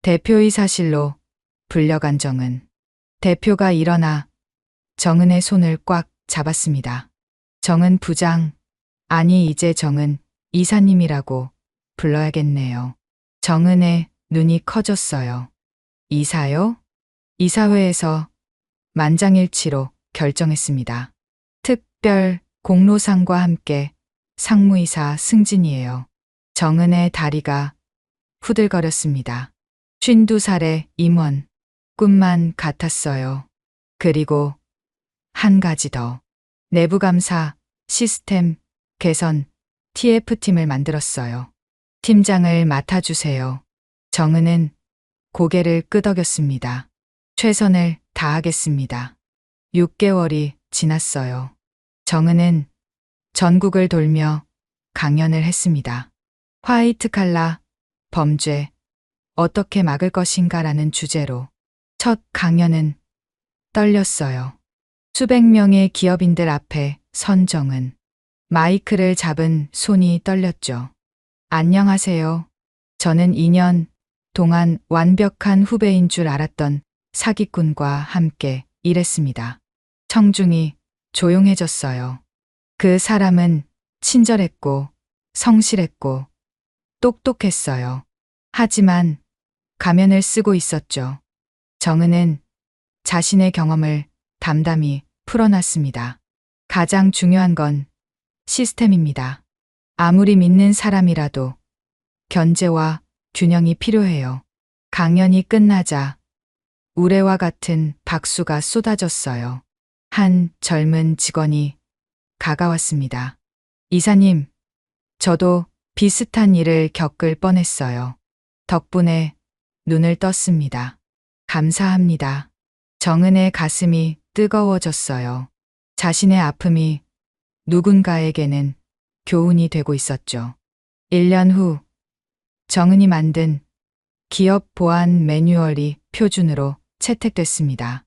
대표이사실로 불려간 정은. 대표가 일어나 정은의 손을 꽉 잡았습니다. 정은 부장, 아니 이제 정은 이사님이라고 불러야겠네요. 정은의 눈이 커졌어요. 이사요? 이사회에서 만장일치로 결정했습니다. 특별 공로상과 함께 상무이사 승진이에요. 정은의 다리가 후들거렸습니다. 52살의 임원, 꿈만 같았어요. 그리고 한 가지 더. 내부감사, 시스템, 개선, TF팀을 만들었어요. 팀장을 맡아주세요. 정은은 고개를 끄덕였습니다. 최선을 다하겠습니다. 6개월이 지났어요. 정은은 전국을 돌며 강연을 했습니다. 화이트 칼라, 범죄, 어떻게 막을 것인가라는 주제로. 첫 강연은 떨렸어요. 수백 명의 기업인들 앞에 선 정은. 마이크를 잡은 손이 떨렸죠. 안녕하세요. 저는 2년 동안 완벽한 후배인 줄 알았던 사기꾼과 함께 일했습니다. 청중이 조용해졌어요. 그 사람은 친절했고 성실했고 똑똑했어요. 하지만 가면을 쓰고 있었죠. 정은은 자신의 경험을 담담히 풀어놨습니다. 가장 중요한 건 시스템입니다. 아무리 믿는 사람이라도 견제와 균형이 필요해요. 강연이 끝나자 우레와 같은 박수가 쏟아졌어요. 한 젊은 직원이 가까웠습니다. 이사님, 저도 비슷한 일을 겪을 뻔했어요. 덕분에 눈을 떴습니다. 감사합니다. 정은의 가슴이 뜨거워졌어요. 자신의 아픔이 누군가에게는 교훈이 되고 있었죠. 1년 후 정은이 만든 기업 보안 매뉴얼이 표준으로 채택됐습니다.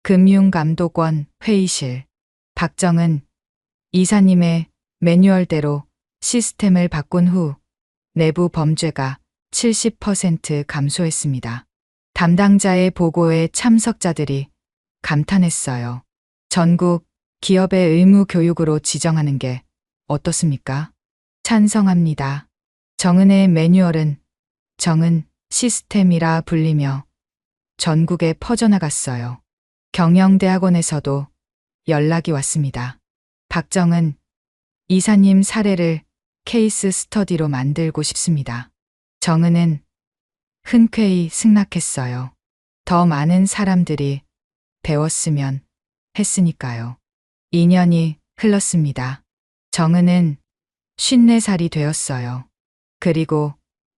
금융감독원 회의실. 박정은 이사님의 매뉴얼대로 시스템을 바꾼 후 내부 범죄가 70% 감소했습니다. 담당자의 보고에 참석자들이 감탄했어요. 전국 기업의 의무 교육으로 지정하는 게 어떻습니까? 찬성합니다. 정은의 매뉴얼은 정은 시스템이라 불리며 전국에 퍼져나갔어요. 경영대학원에서도 연락이 왔습니다. 박정은 이사님 사례를 케이스 스터디로 만들고 싶습니다. 정은은 흔쾌히 승낙했어요. 더 많은 사람들이 배웠으면 했으니까요. 2년이 흘렀습니다. 정은은 54살이 되었어요. 그리고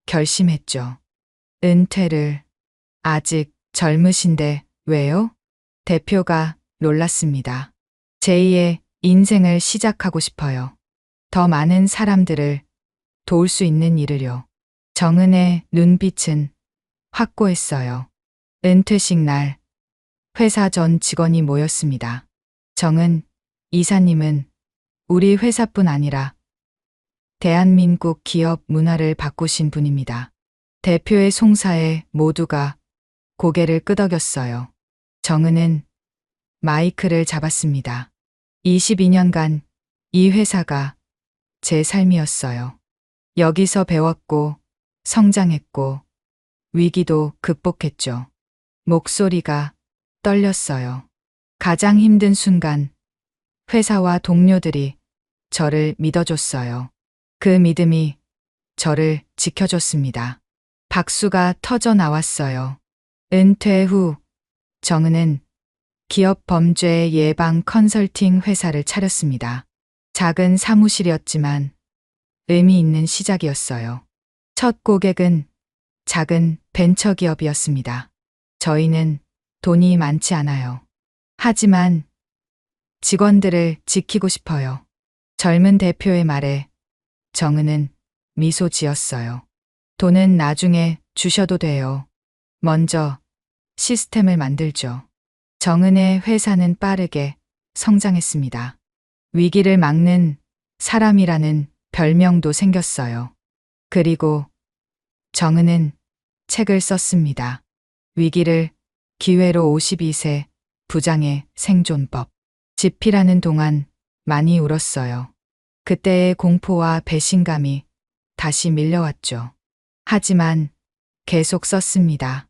결심했죠. 은퇴를. 아직 젊으신데 왜요? 대표가 놀랐습니다. 제2의 인생을 시작하고 싶어요. 더 많은 사람들을 도울 수 있는 일을요. 정은의 눈빛은 확고했어요. 은퇴식 날 회사 전 직원이 모였습니다. 정은 이사님은 우리 회사뿐 아니라 대한민국 기업 문화를 바꾸신 분입니다. 대표의 송사에 모두가 고개를 끄덕였어요. 정은은 마이크를 잡았습니다. 22년간 이 회사가 제 삶이었어요. 여기서 배웠고 성장했고 위기도 극복했죠. 목소리가 떨렸어요. 가장 힘든 순간 회사와 동료들이 저를 믿어줬어요. 그 믿음이 저를 지켜줬습니다. 박수가 터져 나왔어요. 은퇴 후 정은은 기업 범죄 예방 컨설팅 회사를 차렸습니다. 작은 사무실이었지만 의미 있는 시작이었어요. 첫 고객은 작은 벤처기업이었습니다. 저희는 돈이 많지 않아요. 하지만 직원들을 지키고 싶어요. 젊은 대표의 말에 정은은 미소 지었어요. 돈은 나중에 주셔도 돼요. 먼저 시스템을 만들죠. 정은의 회사는 빠르게 성장했습니다. 위기를 막는 사람이라는 별명도 생겼어요. 그리고 정은은 책을 썼습니다. 위기를 기회로 52세 부장의 생존법. 집필하는 동안 많이 울었어요. 그때의 공포와 배신감이 다시 밀려왔죠. 하지만 계속 썼습니다.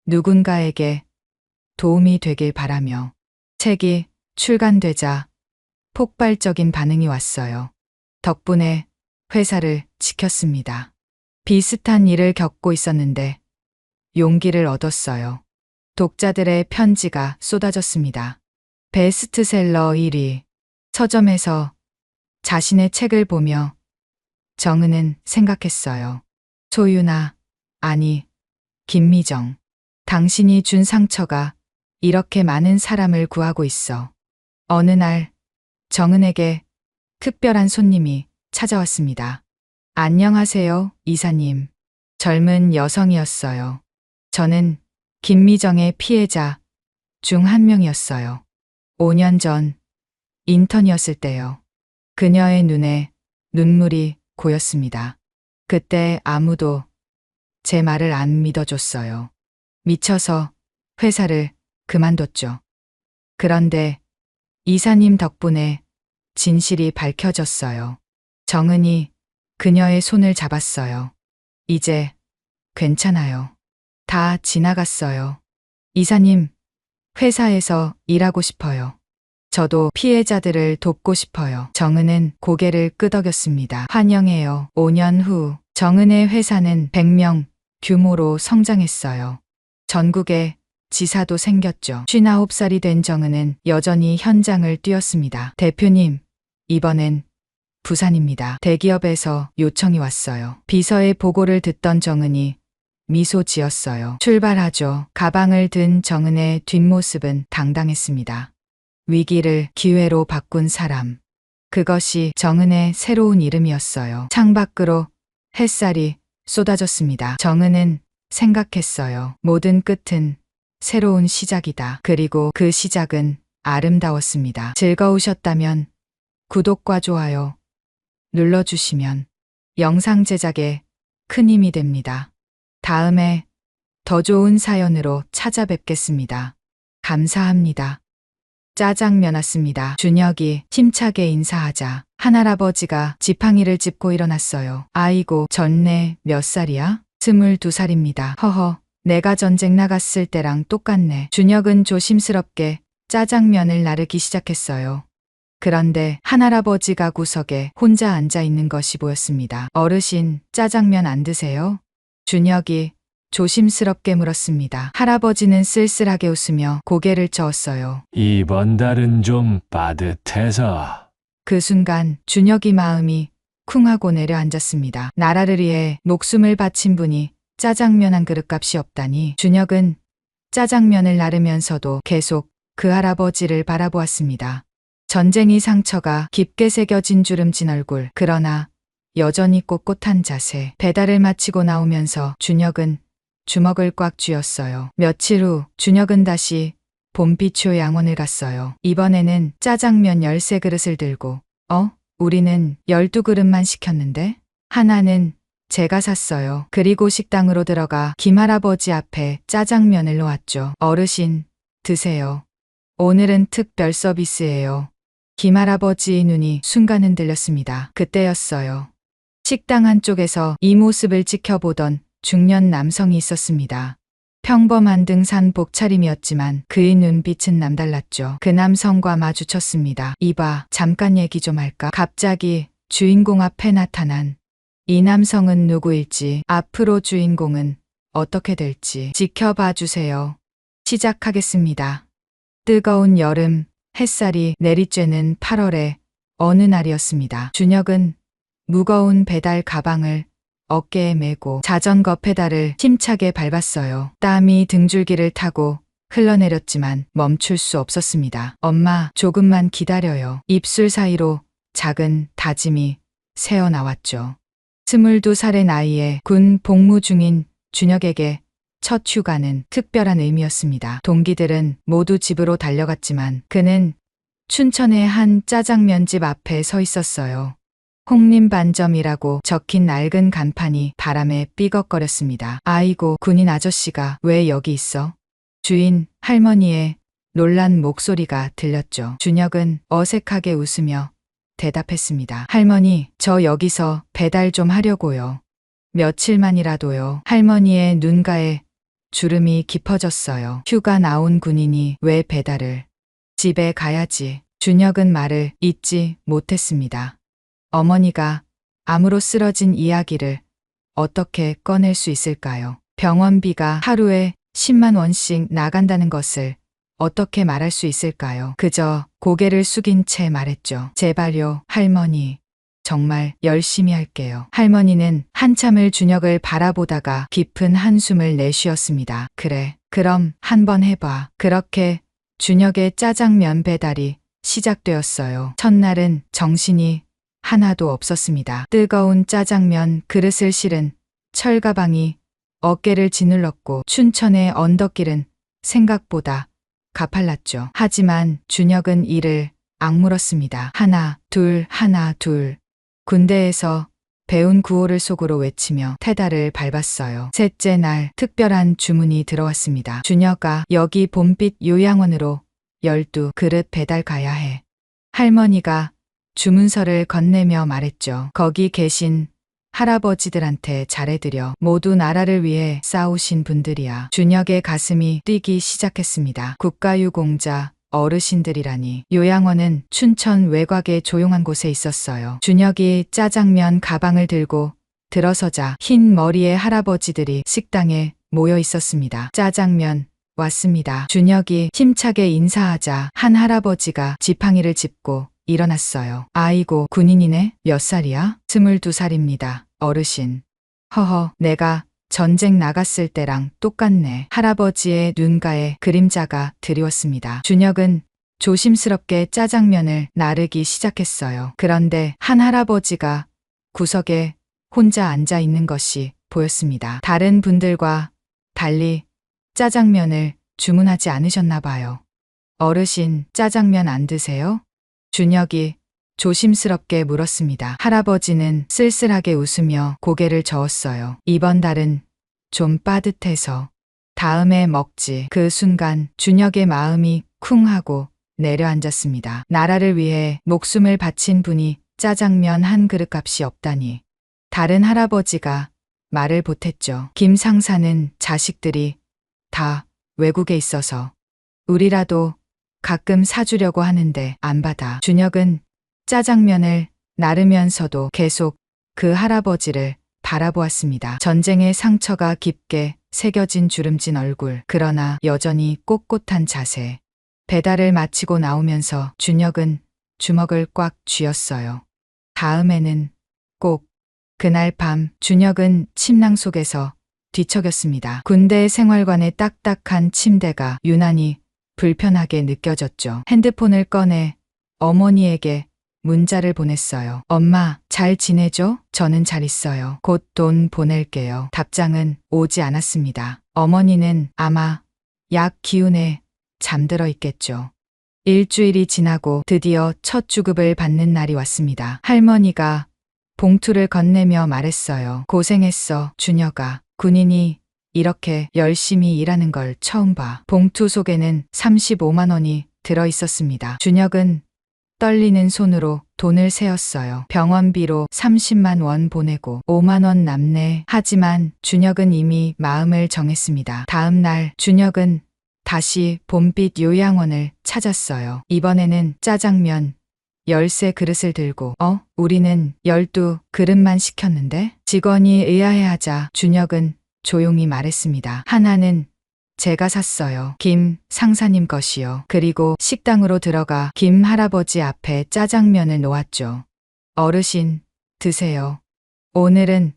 누군가에게 도움이 되길 바라며. 책이 출간되자 폭발적인 반응이 왔어요. 덕분에 회사를 지켰습니다. 비슷한 일을 겪고 있었는데 용기를 얻었어요. 독자들의 편지가 쏟아졌습니다. 베스트셀러 1위. 서점에서 자신의 책을 보며 정은은 생각했어요. 소유나, 아니, 김미정. 당신이 준 상처가 이렇게 많은 사람을 구하고 있어. 어느 날 정은에게 특별한 손님이 찾아왔습니다. 안녕하세요, 이사님. 젊은 여성이었어요. 저는 김미정의 피해자 중 한 명이었어요. 5년 전 인턴이었을 때요. 그녀의 눈에 눈물이 고였습니다. 그때 아무도 제 말을 안 믿어줬어요. 미쳐서 회사를 그만뒀죠. 그런데 이사님 덕분에 진실이 밝혀졌어요. 정은이 그녀의 손을 잡았어요. 이제 괜찮아요. 다 지나갔어요. 이사님, 회사에서 일하고 싶어요. 저도 피해자들을 돕고 싶어요. 정은은 고개를 끄덕였습니다. 환영해요. 5년 후 정은의 회사는 100명 규모로 성장했어요. 전국에 지사도 생겼죠. 59살이 된 정은은 여전히 현장을 뛰었습니다. 대표님, 이번엔 부산입니다. 대기업에서 요청이 왔어요. 비서의 보고를 듣던 정은이 미소 지었어요. 출발하죠. 가방을 든 정은의 뒷모습은 당당했습니다. 위기를 기회로 바꾼 사람. 그것이 정은의 새로운 이름이었어요. 창밖으로 햇살이 쏟아졌습니다. 정은은 생각했어요. 모든 끝은 새로운 시작이다. 그리고 그 시작은 아름다웠습니다. 즐거우셨다면 구독과 좋아요 눌러주시면 영상 제작에 큰 힘이 됩니다. 다음에 더 좋은 사연으로 찾아뵙겠습니다. 감사합니다. 짜장면 왔습니다. 준혁이 힘차게 인사하자 한할아버지가 지팡이를 짚고 일어났어요. 아이고, 전내 몇 살이야? 22살입니다. 허허, 내가 전쟁 나갔을 때랑 똑같네. 준혁은 조심스럽게 짜장면을 나르기 시작했어요. 그런데 한할아버지가 구석에 혼자 앉아 있는 것이 보였습니다. 어르신, 짜장면 안 드세요? 준혁이 조심스럽게 물었습니다. 할아버지는 쓸쓸하게 웃으며 고개를 저었어요. 이번 달은 좀 빠듯해서. 그 순간 준혁이 마음이 쿵 하고 내려앉았습니다. 나라를 위해 목숨을 바친 분이 짜장면 한 그릇 값이 없다니. 준혁은 짜장면을 나르면서도 계속 그 할아버지를 바라보았습니다. 전쟁의 상처가 깊게 새겨진 주름진 얼굴, 그러나 여전히 꼿꼿한 자세. 배달을 마치고 나오면서 준혁은 주먹을 꽉 쥐었어요. 며칠 후 준혁은 다시 봄비초 양원을 갔어요. 이번에는 짜장면 13그릇을 들고. 우리는 12그릇만 시켰는데? 하나는 제가 샀어요. 그리고 식당으로 들어가 김할아버지 앞에 짜장면을 놓았죠. 어르신, 드세요. 오늘은 특별 서비스예요. 김할아버지의 눈이 순간 흔들렸습니다. 그때였어요. 식당 한쪽에서 이 모습을 지켜보던 중년 남성이 있었습니다. 평범한 등산 복차림이었지만 그의 눈빛은 남달랐죠. 그 남성과 마주쳤습니다. 이봐, 잠깐 얘기 좀 할까? 갑자기 주인공 앞에 나타난 이 남성은 누구일지, 앞으로 주인공은 어떻게 될지 지켜봐 주세요. 시작하겠습니다. 뜨거운 여름, 햇살이 내리쬐는 8월의 어느 날이었습니다. 준혁은 무거운 배달 가방을 어깨에 메고 자전거 페달을 힘차게 밟았어요. 땀이 등줄기를 타고 흘러내렸지만 멈출 수 없었습니다. 엄마, 조금만 기다려요. 입술 사이로 작은 다짐이 새어나왔죠. 22살의 나이에 군 복무 중인 준혁에게 첫 휴가는 특별한 의미였습니다. 동기들은 모두 집으로 달려갔지만 그는 춘천의 한 짜장면집 앞에 서 있었어요. 홍림반점이라고 적힌 낡은 간판이 바람에 삐걱거렸습니다. 아이고, 군인 아저씨가 왜 여기 있어? 주인, 할머니의 놀란 목소리가 들렸죠. 준혁은 어색하게 웃으며 대답했습니다. 할머니, 저 여기서 배달 좀 하려고요. 며칠만이라도요. 할머니의 눈가에 주름이 깊어졌어요. 휴가 나온 군인이 왜 배달을? 집에 가야지. 준혁은 말을 잇지 못했습니다. 어머니가 암으로 쓰러진 이야기를 어떻게 꺼낼 수 있을까요? 병원비가 하루에 10만 원씩 나간다는 것을 어떻게 말할 수 있을까요? 그저 고개를 숙인 채 말했죠. 제발요, 할머니. 정말 열심히 할게요. 할머니는 한참을 준혁을 바라보다가 깊은 한숨을 내쉬었습니다. 그래, 그럼 한번 해봐. 그렇게 준혁의 짜장면 배달이 시작되었어요. 첫날은 정신이 하나도 없었습니다. 뜨거운 짜장면 그릇을 실은 철가방이 어깨를 짓눌렀고 춘천의 언덕길은 생각보다 가팔랐죠. 하지만 준혁은 이를 악물었습니다. 하나, 둘, 하나, 둘. 군대에서 배운 구호를 속으로 외치며 페달을 밟았어요. 셋째 날 특별한 주문이 들어왔습니다. 준혁아, 여기 봄빛 요양원으로 12그릇 배달 가야 해. 할머니가 주문서를 건네며 말했죠. 거기 계신 할아버지들한테 잘해드려. 모두 나라를 위해 싸우신 분들이야. 준혁의 가슴이 뛰기 시작했습니다. 국가유공자 어르신들이라니. 요양원은 춘천 외곽의 조용한 곳에 있었어요. 준혁이 짜장면 가방을 들고 들어서자 흰 머리의 할아버지들이 식당에 모여 있었습니다. 짜장면 왔습니다. 준혁이 힘차게 인사하자 한 할아버지가 지팡이를 짚고 일어났어요. 아이고, 군인이네. 몇 살이야? 22살입니다. 어르신. 허허, 내가 전쟁 나갔을 때랑 똑같네. 할아버지의 눈가에 그림자가 드리웠습니다. 준혁은 조심스럽게 짜장면을 나르기 시작했어요. 그런데 한 할아버지가 구석에 혼자 앉아 있는 것이 보였습니다. 다른 분들과 달리 짜장면을 주문하지 않으셨나 봐요. 어르신, 짜장면 안 드세요? 준혁이 조심스럽게 물었습니다. 할아버지는 쓸쓸하게 웃으며 고개를 저었어요. 이번 달은 좀 빠듯해서 다음에 먹지. 그 순간 준혁의 마음이 쿵 하고 내려앉았습니다. 나라를 위해 목숨을 바친 분이 짜장면 한 그릇 값이 없다니. 다른 할아버지가 말을 보탰죠. 김 상사는 자식들이 다 외국에 있어서 우리라도 가끔 사주려고 하는데 안 받아. 준혁은 짜장면을 나르면서도 계속 그 할아버지를 바라보았습니다. 전쟁의 상처가 깊게 새겨진 주름진 얼굴, 그러나 여전히 꼿꼿한 자세. 배달을 마치고 나오면서 준혁은 주먹을 꽉 쥐었어요. 다음에는 꼭. 그날 밤 준혁은 침낭 속에서 뒤척였습니다. 군대 생활관의 딱딱한 침대가 유난히 불편하게 느껴졌죠. 핸드폰을 꺼내 어머니에게 문자를 보냈어요. 엄마, 잘 지내죠? 저는 잘 있어요. 곧 돈 보낼게요. 답장은 오지 않았습니다. 어머니는 아마 약 기운에 잠들어 있겠죠. 일주일이 지나고 드디어 첫 주급을 받는 날이 왔습니다. 할머니가 봉투를 건네며 말했어요. 고생했어, 준혁아. 군인이 이렇게 열심히 일하는 걸 처음 봐. 봉투 속에는 35만 원이 들어 있었습니다. 준혁은 떨리는 손으로 돈을 세었어요. 병원비로 30만 원 보내고 5만 원 남네. 하지만 준혁은 이미 마음을 정했습니다. 다음 날 준혁은 다시 봄빛 요양원을 찾았어요. 이번에는 짜장면 13그릇을 들고 우리는 12그릇만 시켰는데? 직원이 의아해하자 준혁은 조용히 말했습니다. 하나는 제가 샀어요. 김 상사님 것이요. 그리고 식당으로 들어가 김 할아버지 앞에 짜장면을 놓았죠. 어르신, 드세요. 오늘은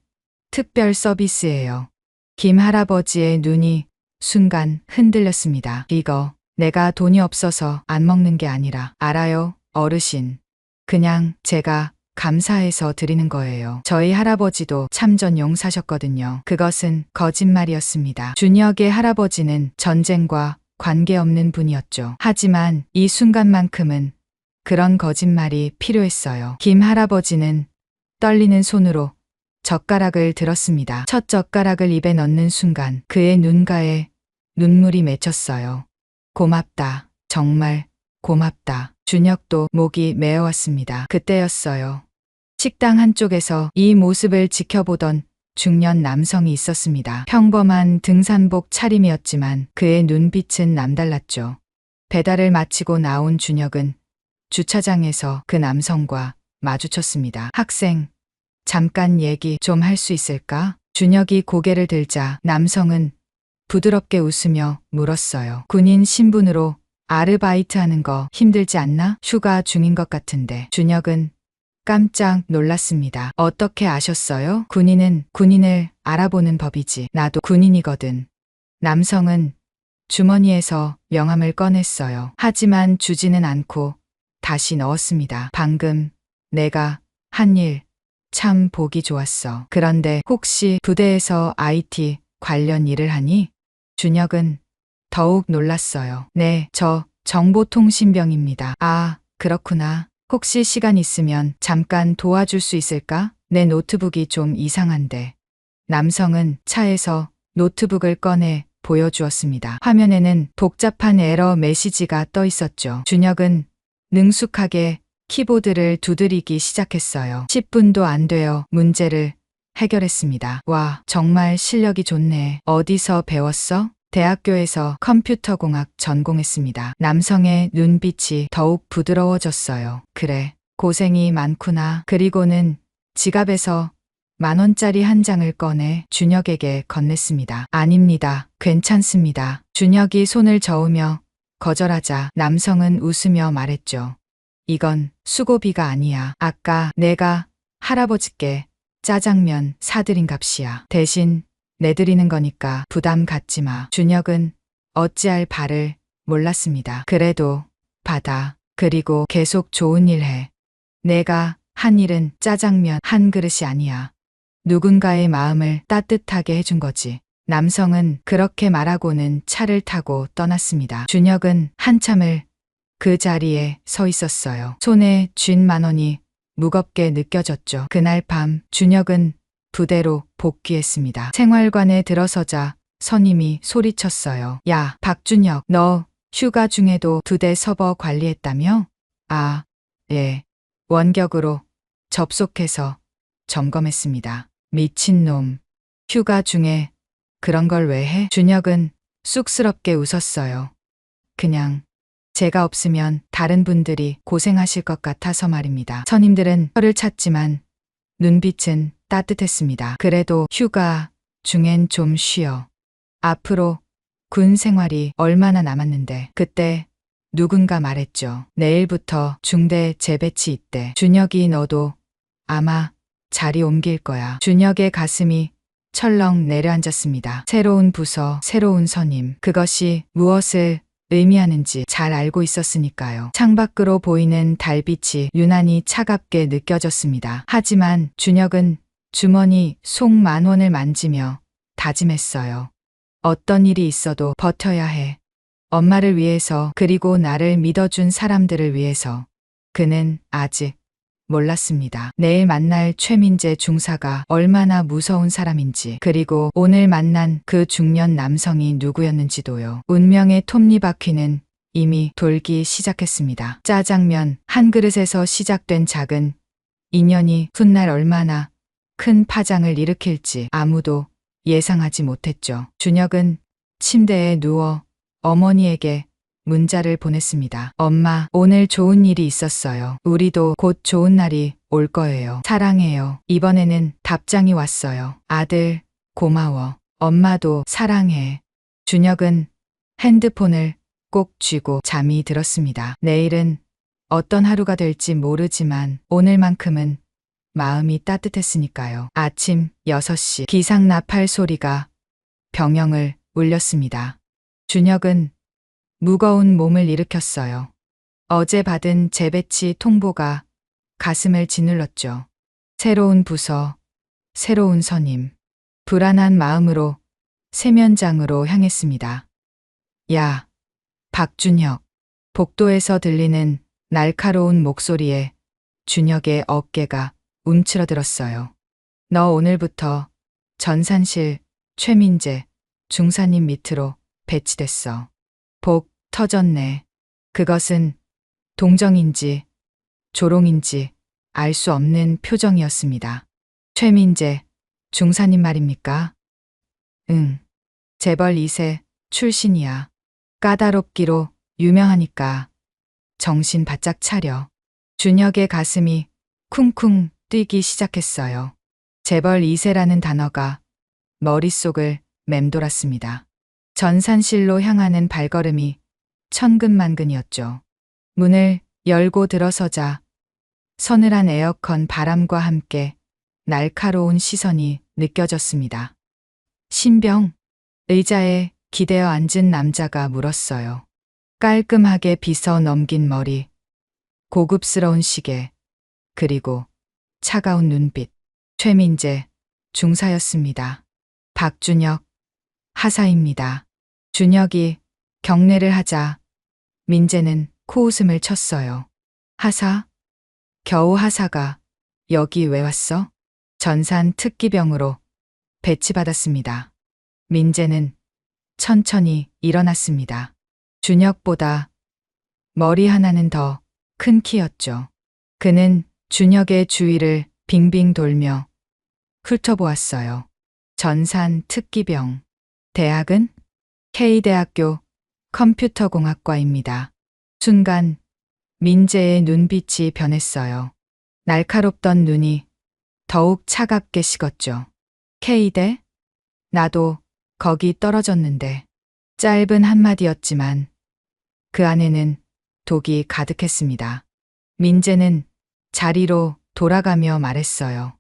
특별 서비스예요. 김 할아버지의 눈이 순간 흔들렸습니다. 이거 내가 돈이 없어서 안 먹는 게 아니라 알아요, 어르신. 그냥 제가 감사해서 드리는 거예요. 저희 할아버지도 참전용 사셨거든요. 그것은 거짓말이었습니다. 준혁의 할아버지는 전쟁과 관계없는 분이었죠. 하지만 이 순간만큼은 그런 거짓말이 필요했어요. 김 할아버지는 떨리는 손으로 젓가락을 들었습니다. 첫 젓가락을 입에 넣는 순간 그의 눈가에 눈물이 맺혔어요. 고맙다. 정말 고맙다. 준혁도 목이 메어왔습니다. 그때였어요. 식당 한쪽에서 이 모습을 지켜보던 중년 남성이 있었습니다. 평범한 등산복 차림이었지만 그의 눈빛은 남달랐죠. 배달을 마치고 나온 준혁은 주차장에서 그 남성과 마주쳤습니다. 학생, 잠깐 얘기 좀 할 수 있을까? 준혁이 고개를 들자 남성은 부드럽게 웃으며 물었어요. 군인 신분으로 아르바이트 하는 거 힘들지 않나? 휴가 중인 것 같은데. 준혁은 깜짝 놀랐습니다. 어떻게 아셨어요? 군인은 군인을 알아보는 법이지. 나도 군인이거든. 남성은 주머니에서 명함을 꺼냈어요. 하지만 주지는 않고 다시 넣었습니다. 방금 내가 한 일 참 보기 좋았어. 그런데 혹시 부대에서 IT 관련 일을 하니? 준혁은 더욱 놀랐어요. 네, 저 정보통신병입니다. 아, 그렇구나. 혹시 시간 있으면 잠깐 도와줄 수 있을까? 내 노트북이 좀 이상한데. 남성은 차에서 노트북을 꺼내 보여주었습니다. 화면에는 복잡한 에러 메시지가 떠 있었죠. 준혁은 능숙하게 키보드를 두드리기 시작했어요. 10분도 안 되어 문제를 해결했습니다. 와, 정말 실력이 좋네. 어디서 배웠어? 대학교에서 컴퓨터공학 전공했습니다. 남성의 눈빛이 더욱 부드러워졌어요. 그래, 고생이 많구나. 그리고는 지갑에서 10,000원짜리 한 장을 꺼내 준혁에게 건넸습니다. 아닙니다. 괜찮습니다. 준혁이 손을 저으며 거절하자 남성은 웃으며 말했죠. 이건 수고비가 아니야. 아까 내가 할아버지께 짜장면 사드린 값이야. 대신 내드리는 거니까 부담 갖지 마. 준혁은 어찌할 바를 몰랐습니다. 그래도 받아. 그리고 계속 좋은 일 해. 내가 한 일은 짜장면 한 그릇이 아니야. 누군가의 마음을 따뜻하게 해준 거지. 남성은 그렇게 말하고는 차를 타고 떠났습니다. 준혁은 한참을 그 자리에 서 있었어요. 손에 쥔 10,000원이 무겁게 느껴졌죠. 그날 밤 준혁은 부대로 복귀했습니다. 생활관에 들어서자 선임이 소리쳤어요. 야, 박준혁, 너 휴가 중에도 부대 서버 관리했다며? 아, 예. 원격으로 접속해서 점검했습니다. 미친놈. 휴가 중에 그런 걸 왜 해? 준혁은 쑥스럽게 웃었어요. 그냥 제가 없으면 다른 분들이 고생하실 것 같아서 말입니다. 선임들은 혀를 찼지만 눈빛은 따뜻했습니다. 그래도 휴가 중엔 좀 쉬어. 앞으로 군 생활이 얼마나 남았는데. 그때 누군가 말했죠. 내일부터 중대 재배치 있대. 준혁이 너도 아마 자리 옮길 거야. 준혁의 가슴이 철렁 내려앉았습니다. 새로운 부서, 새로운 선임. 그것이 무엇을 의미하는지 잘 알고 있었으니까요. 창밖으로 보이는 달빛이 유난히 차갑게 느껴졌습니다. 하지만 준혁은 주머니 속 10,000원을 만지며 다짐했어요. 어떤 일이 있어도 버텨야 해. 엄마를 위해서, 그리고 나를 믿어준 사람들을 위해서. 그는 아직 몰랐습니다. 내일 만날 최민재 중사가 얼마나 무서운 사람인지, 그리고 오늘 만난 그 중년 남성이 누구였는지도요. 운명의 톱니바퀴는 이미 돌기 시작했습니다. 짜장면 한 그릇에서 시작된 작은 인연이 훗날 얼마나 큰 파장을 일으킬지 아무도 예상하지 못했죠. 준혁은 침대에 누워 어머니에게 문자를 보냈습니다. 엄마, 오늘 좋은 일이 있었어요. 우리도 곧 좋은 날이 올 거예요. 사랑해요. 이번에는 답장이 왔어요. 아들, 고마워. 엄마도 사랑해. 준혁은 핸드폰을 꼭 쥐고 잠이 들었습니다. 내일은 어떤 하루가 될지 모르지만 오늘만큼은 마음이 따뜻했으니까요. 아침 6시 기상 나팔 소리가 병영을 울렸습니다. 준혁은 무거운 몸을 일으켰어요. 어제 받은 재배치 통보가 가슴을 짓눌렀죠. 새로운 부서, 새로운 선임. 불안한 마음으로 세면장으로 향했습니다. 야, 박준혁. 복도에서 들리는 날카로운 목소리에 준혁의 어깨가 움츠러들었어요. 너 오늘부터 전산실 최민재 중사님 밑으로 배치됐어. 복 터졌네. 그것은 동정인지 조롱인지 알 수 없는 표정이었습니다. 최민재 중사님 말입니까? 응. 재벌 2세 출신이야. 까다롭기로 유명하니까 정신 바짝 차려. 준혁의 가슴이 쿵쿵 뛰기 시작했어요. 재벌 2세라는 단어가 머릿속을 맴돌았습니다. 전산실로 향하는 발걸음이 천근만근이었죠. 문을 열고 들어서자 서늘한 에어컨 바람과 함께 날카로운 시선이 느껴졌습니다. 신병, 의자에 기대어 앉은 남자가 물었어요. 깔끔하게 빗어 넘긴 머리, 고급스러운 시계, 그리고 차가운 눈빛. 최민재 중사였습니다. 박준혁 하사입니다. 준혁이 경례를 하자 민재는 코웃음을 쳤어요. 하사? 겨우 하사가 여기 왜 왔어? 전산 특기병으로 배치받았습니다. 민재는 천천히 일어났습니다. 준혁보다 머리 하나는 더 큰 키였죠. 그는 준혁의 주위를 빙빙 돌며 훑어보았어요. 전산 특기병. 대학은? K대학교 컴퓨터공학과입니다. 순간 민재의 눈빛이 변했어요. 날카롭던 눈이 더욱 차갑게 식었죠. K대? 나도 거기 떨어졌는데. 짧은 한마디였지만 그 안에는 독이 가득했습니다. 민재는 자리로 돌아가며 말했어요.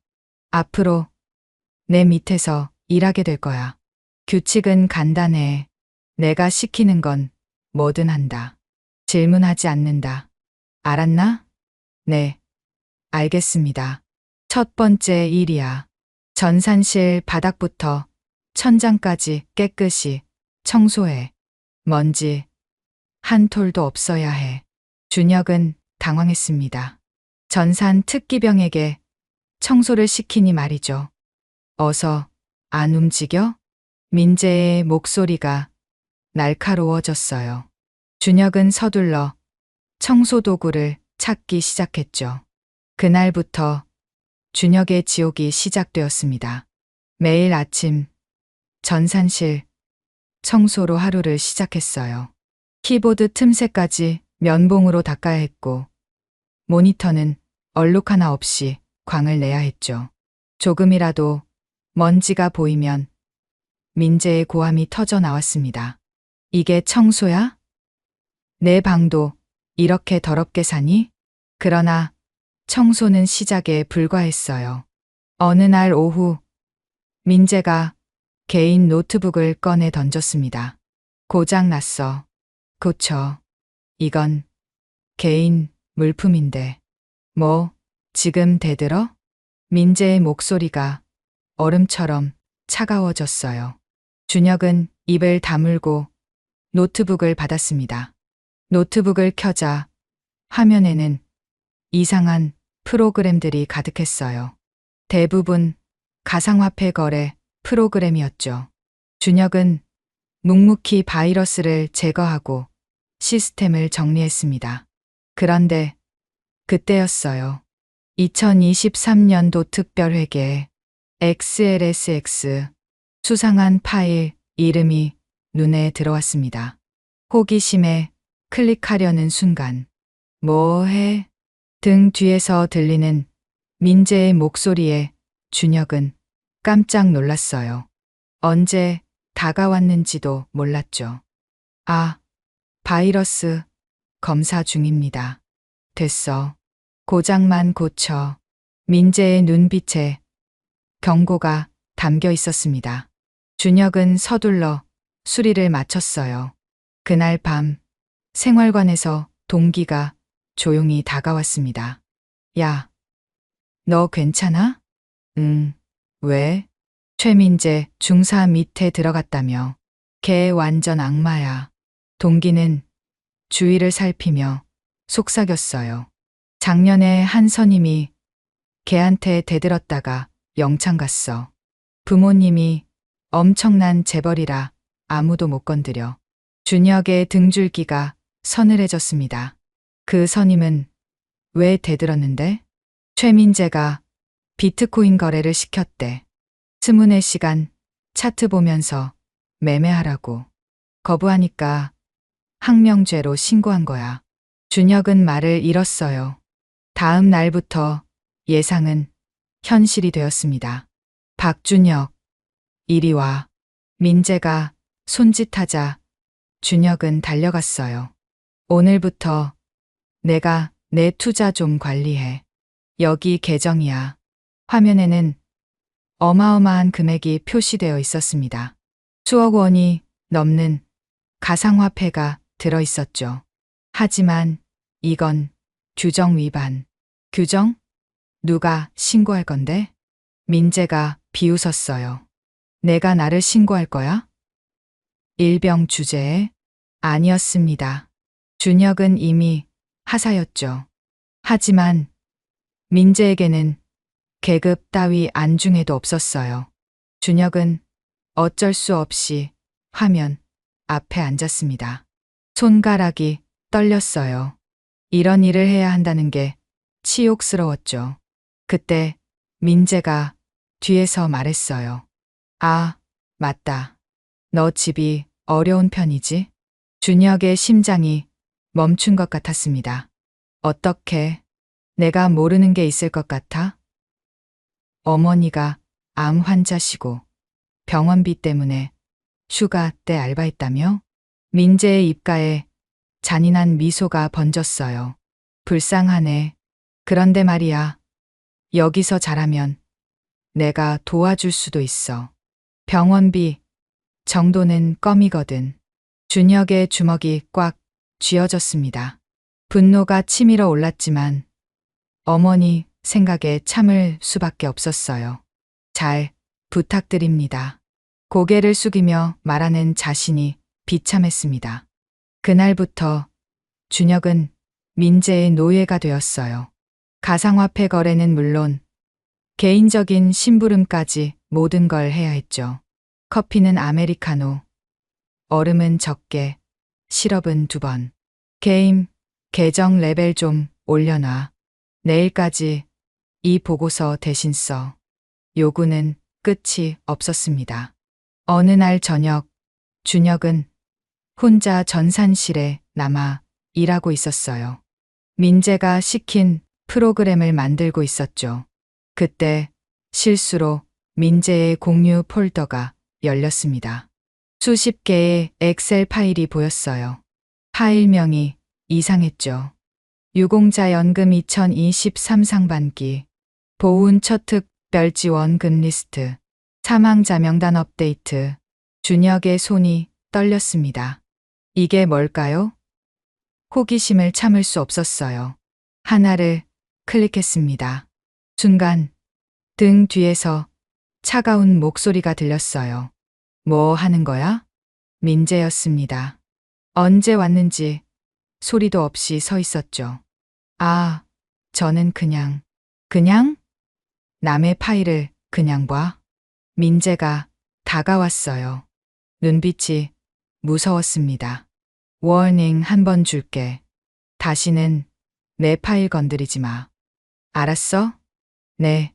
앞으로 내 밑에서 일하게 될 거야. 규칙은 간단해. 내가 시키는 건 뭐든 한다. 질문하지 않는다. 알았나? 네, 알겠습니다. 첫 번째 일이야. 전산실 바닥부터 천장까지 깨끗이 청소해. 먼지 한 톨도 없어야 해. 준혁은 당황했습니다. 전산 특기병에게 청소를 시키니 말이죠. 어서 안 움직여? 민재의 목소리가 날카로워졌어요. 준혁은 서둘러 청소 도구를 찾기 시작했죠. 그날부터 준혁의 지옥이 시작되었습니다. 매일 아침 전산실 청소로 하루를 시작했어요. 키보드 틈새까지 면봉으로 닦아야 했고 모니터는 얼룩 하나 없이 광을 내야 했죠. 조금이라도 먼지가 보이면 민재의 고함이 터져 나왔습니다. 이게 청소야? 내 방도 이렇게 더럽게 사니? 그러나 청소는 시작에 불과했어요. 어느 날 오후 민재가 개인 노트북을 꺼내 던졌습니다. 고장 났어. 고쳐. 이건 개인 물품인데. 뭐, 지금 대들어? 민재의 목소리가 얼음처럼 차가워졌어요. 준혁은 입을 다물고 노트북을 받았습니다. 노트북을 켜자 화면에는 이상한 프로그램들이 가득했어요. 대부분 가상화폐 거래 프로그램이었죠. 준혁은 묵묵히 바이러스를 제거하고 시스템을 정리했습니다. 그런데 그때였어요. 2023년도 특별회계 XLSX 수상한 파일 이름이 눈에 들어왔습니다. 호기심에 클릭하려는 순간 뭐해? 등 뒤에서 들리는 민재의 목소리에 준혁은 깜짝 놀랐어요. 언제 다가왔는지도 몰랐죠. 아, 바이러스 검사 중입니다. 됐어. 고장만 고쳐. 민재의 눈빛에 경고가 담겨 있었습니다. 준혁은 서둘러 수리를 마쳤어요. 그날 밤 생활관에서 동기가 조용히 다가왔습니다. 야, 너 괜찮아? 응. 왜? 최민재 중사 밑에 들어갔다며. 걔 완전 악마야. 동기는 주위를 살피며 속삭였어요. 작년에 한 선임이 걔한테 대들었다가 영창 갔어. 부모님이 엄청난 재벌이라 아무도 못 건드려. 준혁의 등줄기가 서늘해졌습니다. 그 선임은 왜 대들었는데? 최민재가 비트코인 거래를 시켰대. 24시간 차트 보면서 매매하라고. 거부하니까 항명죄로 신고한 거야. 준혁은 말을 잃었어요. 다음 날부터 예상은 현실이 되었습니다. 박준혁, 이리 와. 민재가 손짓하자 준혁은 달려갔어요. 오늘부터 내가 내 투자 좀 관리해. 여기 계정이야. 화면에는 어마어마한 금액이 표시되어 있었습니다. 수억 원이 넘는 가상화폐가 들어 있었죠. 하지만 이건 규정 위반. 규정? 누가 신고할 건데? 민재가 비웃었어요. 내가 나를 신고할 거야? 일병 주제에? 아니었습니다. 준혁은 이미 하사였죠. 하지만 민재에게는 계급 따위 안중에도 없었어요. 준혁은 어쩔 수 없이 화면 앞에 앉았습니다. 손가락이 떨렸어요. 이런 일을 해야 한다는 게 치욕스러웠죠. 그때 민재가 뒤에서 말했어요. 아, 맞다. 너 집이 어려운 편이지? 준혁의 심장이 멈춘 것 같았습니다. 어떻게? 내가 모르는 게 있을 것 같아? 어머니가 암 환자시고 병원비 때문에 휴가 때 알바했다며? 민재의 입가에 잔인한 미소가 번졌어요. 불쌍하네. 그런데 말이야. 여기서 잘하면 내가 도와줄 수도 있어. 병원비 정도는 껌이거든. 준혁의 주먹이 꽉 쥐어졌습니다. 분노가 치밀어 올랐지만 어머니 생각에 참을 수밖에 없었어요. 잘 부탁드립니다. 고개를 숙이며 말하는 자신이 비참했습니다. 그날부터 준혁은 민재의 노예가 되었어요. 가상화폐 거래는 물론 개인적인 심부름까지 모든 걸 해야 했죠. 커피는 아메리카노, 얼음은 적게, 시럽은 2번. 게임, 계정 레벨 좀 올려놔. 내일까지 이 보고서 대신 써. 요구는 끝이 없었습니다. 어느 날 저녁, 준혁은 혼자 전산실에 남아 일하고 있었어요. 민재가 시킨 프로그램을 만들고 있었죠. 그때 실수로 민재의 공유 폴더가 열렸습니다. 수십 개의 엑셀 파일이 보였어요. 파일명이 이상했죠. 유공자 연금 2023 상반기, 보훈 첫 특별 지원금 리스트, 사망자 명단 업데이트. 준혁의 손이 떨렸습니다. 이게 뭘까요? 호기심을 참을 수 없었어요. 하나를 클릭했습니다. 순간 등 뒤에서 차가운 목소리가 들렸어요. 뭐 하는 거야? 민재였습니다. 언제 왔는지 소리도 없이 서 있었죠. 아, 저는 그냥 남의 파일을 그냥 봐. 민재가 다가왔어요. 눈빛이 무서웠습니다. 워닝 한 번 줄게. 다시는 내 파일 건드리지 마. 알았어? 네.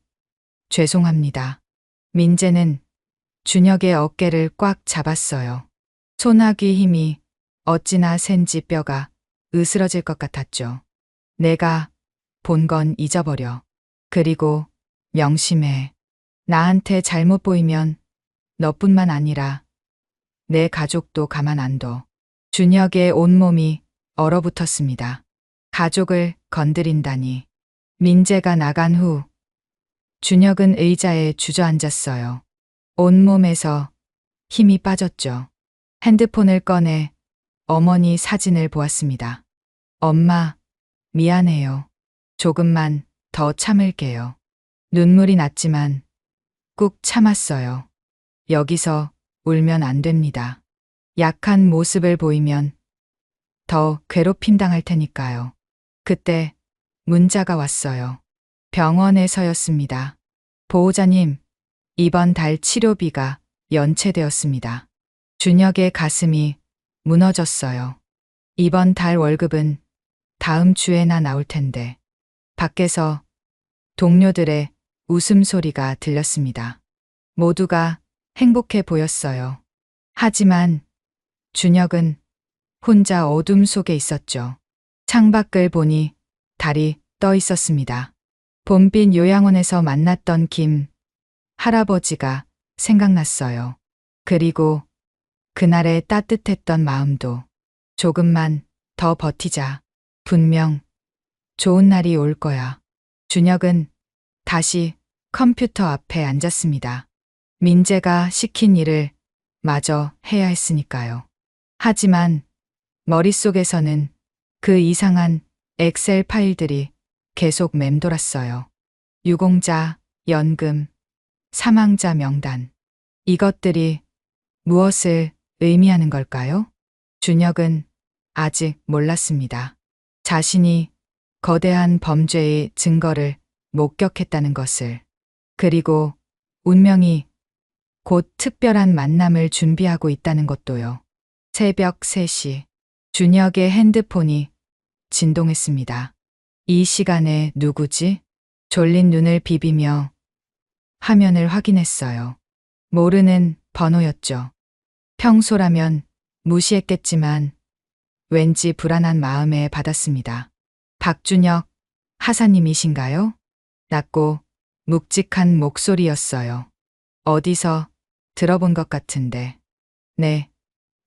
죄송합니다. 민재는 준혁의 어깨를 꽉 잡았어요. 소나기 힘이 어찌나 센지 뼈가 으스러질 것 같았죠. 내가 본 건 잊어버려. 그리고 명심해. 나한테 잘못 보이면 너뿐만 아니라 내 가족도 가만 안 둬. 준혁의 온몸이 얼어붙었습니다. 가족을 건드린다니. 민재가 나간 후 준혁은 의자에 주저앉았어요. 온몸에서 힘이 빠졌죠. 핸드폰을 꺼내 어머니 사진을 보았습니다. 엄마, 미안해요. 조금만 더 참을게요. 눈물이 났지만 꾹 참았어요. 여기서 울면 안 됩니다. 약한 모습을 보이면 더 괴롭힘 당할 테니까요. 그때 문자가 왔어요. 병원에서였습니다. 보호자님, 이번 달 치료비가 연체되었습니다. 준혁의 가슴이 무너졌어요. 이번 달 월급은 다음 주에나 나올 텐데. 밖에서 동료들의 웃음소리가 들렸습니다. 모두가 행복해 보였어요. 하지만 준혁은 혼자 어둠 속에 있었죠. 창밖을 보니 달이 떠 있었습니다. 봄빛 요양원에서 만났던 김 할아버지가 생각났어요. 그리고 그날의 따뜻했던 마음도. 조금만 더 버티자. 분명 좋은 날이 올 거야. 준혁은 다시 컴퓨터 앞에 앉았습니다. 민재가 시킨 일을 마저 해야 했으니까요. 하지만 머릿속에서는 그 이상한 엑셀 파일들이 계속 맴돌았어요. 유공자, 연금, 사망자 명단. 이것들이 무엇을 의미하는 걸까요? 준혁은 아직 몰랐습니다. 자신이 거대한 범죄의 증거를 목격했다는 것을. 그리고 운명이 곧 특별한 만남을 준비하고 있다는 것도요. 새벽 3시, 준혁의 핸드폰이 진동했습니다. 이 시간에 누구지? 졸린 눈을 비비며 화면을 확인했어요. 모르는 번호였죠. 평소라면 무시했겠지만 왠지 불안한 마음에 받았습니다. 박준혁 하사님이신가요? 낮고 묵직한 목소리였어요. 어디서 들어본 것 같은데. 네,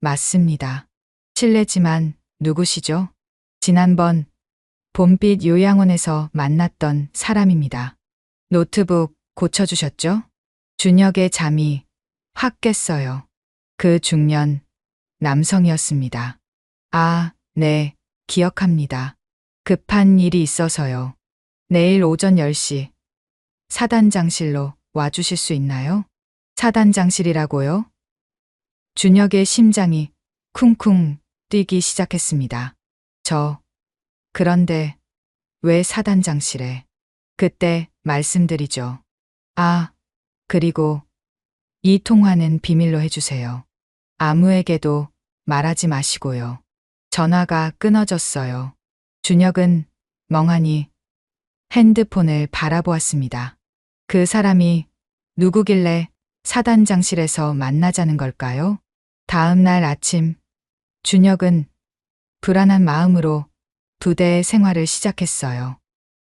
맞습니다. 실례지만 누구시죠? 지난번 봄빛 요양원에서 만났던 사람입니다. 노트북 고쳐주셨죠? 준혁의 잠이 확 깼어요. 그 중년 남성이었습니다. 아, 네, 기억합니다. 급한 일이 있어서요. 내일 오전 10시 사단장실로 와주실 수 있나요? 사단장실이라고요? 준혁의 심장이 쿵쿵 뛰기 시작했습니다. 그런데 왜 사단장실에? 그때 말씀드리죠. 아, 그리고 이 통화는 비밀로 해주세요. 아무에게도 말하지 마시고요. 전화가 끊어졌어요. 준혁은 멍하니 핸드폰을 바라보았습니다. 그 사람이 누구길래 사단장실에서 만나자는 걸까요? 다음 날 아침, 준혁은 불안한 마음으로 부대의 생활을 시작했어요.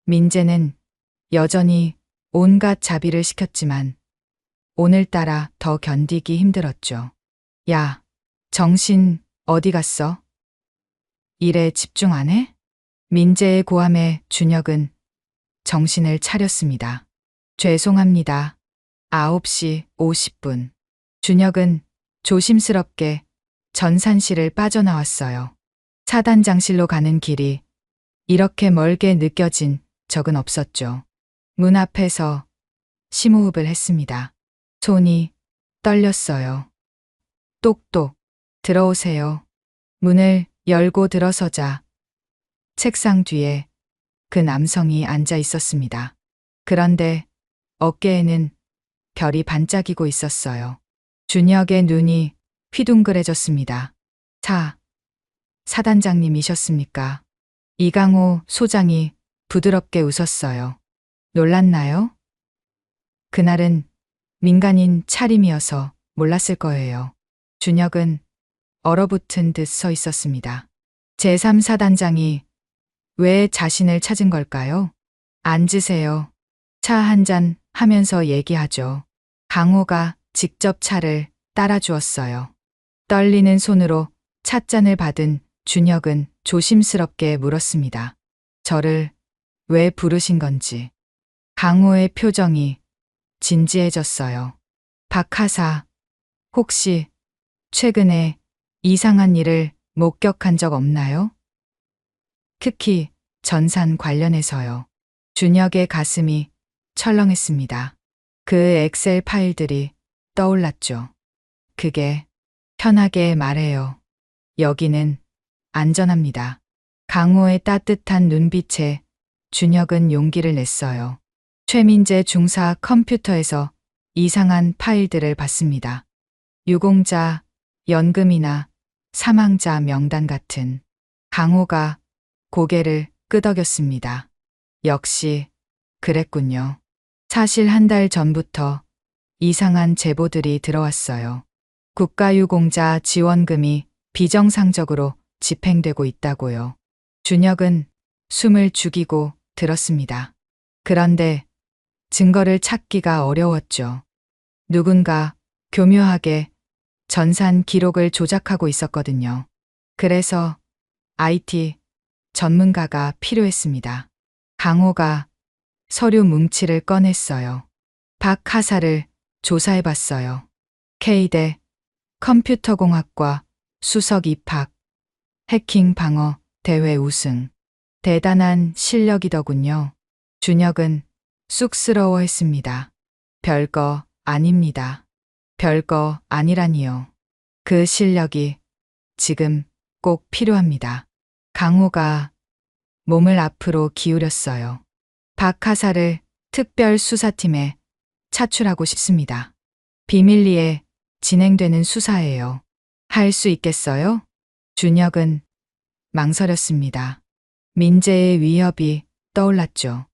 민재는 여전히 온갖 자비를 시켰지만 오늘따라 더 견디기 힘들었죠. 야, 정신 어디 갔어? 일에 집중 안 해? 민재의 고함에 준혁은 정신을 차렸습니다. 죄송합니다. 9시 50분. 준혁은 조심스럽게 전산실을 빠져나왔어요. 사단장실로 가는 길이 이렇게 멀게 느껴진 적은 없었죠. 문 앞에서 심호흡을 했습니다. 손이 떨렸어요. 똑똑, 들어오세요. 문을 열고 들어서자 책상 뒤에 그 남성이 앉아 있었습니다. 그런데 어깨에는 별이 반짝이고 있었어요. 준혁의 눈이 휘둥그레졌습니다. 사단장님이셨습니까? 이강호 소장이 부드럽게 웃었어요. 놀랐나요? 그날은 민간인 차림이어서 몰랐을 거예요. 준혁은 얼어붙은 듯 서 있었습니다. 제3사단장이 왜 자신을 찾은 걸까요? 앉으세요. 차 한 잔 하면서 얘기하죠. 강호가 직접 차를 따라주었어요. 떨리는 손으로 찻잔을 받은 준혁은 조심스럽게 물었습니다. 저를 왜 부르신 건지. 강호의 표정이 진지해졌어요. 박하사, 혹시 최근에 이상한 일을 목격한 적 없나요? 특히 전산 관련해서요. 준혁의 가슴이 철렁했습니다. 그 엑셀 파일들이 떠올랐죠. 그게 편하게 말해요. 여기는 안전합니다. 강호의 따뜻한 눈빛에 준혁은 용기를 냈어요. 최민재 중사 컴퓨터에서 이상한 파일들을 봤습니다. 유공자, 연금이나 사망자 명단 같은. 강호가 고개를 끄덕였습니다. 역시 그랬군요. 사실 한 달 전부터 이상한 제보들이 들어왔어요. 국가유공자 지원금이 비정상적으로 집행되고 있다고요. 준혁은 숨을 죽이고 들었습니다. 그런데 증거를 찾기가 어려웠죠. 누군가 교묘하게 전산 기록을 조작하고 있었거든요. 그래서 IT 전문가가 필요했습니다. 강호가 서류 뭉치를 꺼냈어요. 박 하사를 조사해봤어요. K대 컴퓨터공학과 수석 입학, 해킹 방어 대회 우승. 대단한 실력이더군요. 준혁은 쑥스러워했습니다. 별거 아닙니다. 별거 아니라니요. 그 실력이 지금 꼭 필요합니다. 강호가 몸을 앞으로 기울였어요. 박 하사를 특별수사팀에 차출하고 싶습니다. 비밀리에 진행되는 수사예요. 할 수 있겠어요? 준혁은 망설였습니다. 민재의 위협이 떠올랐죠.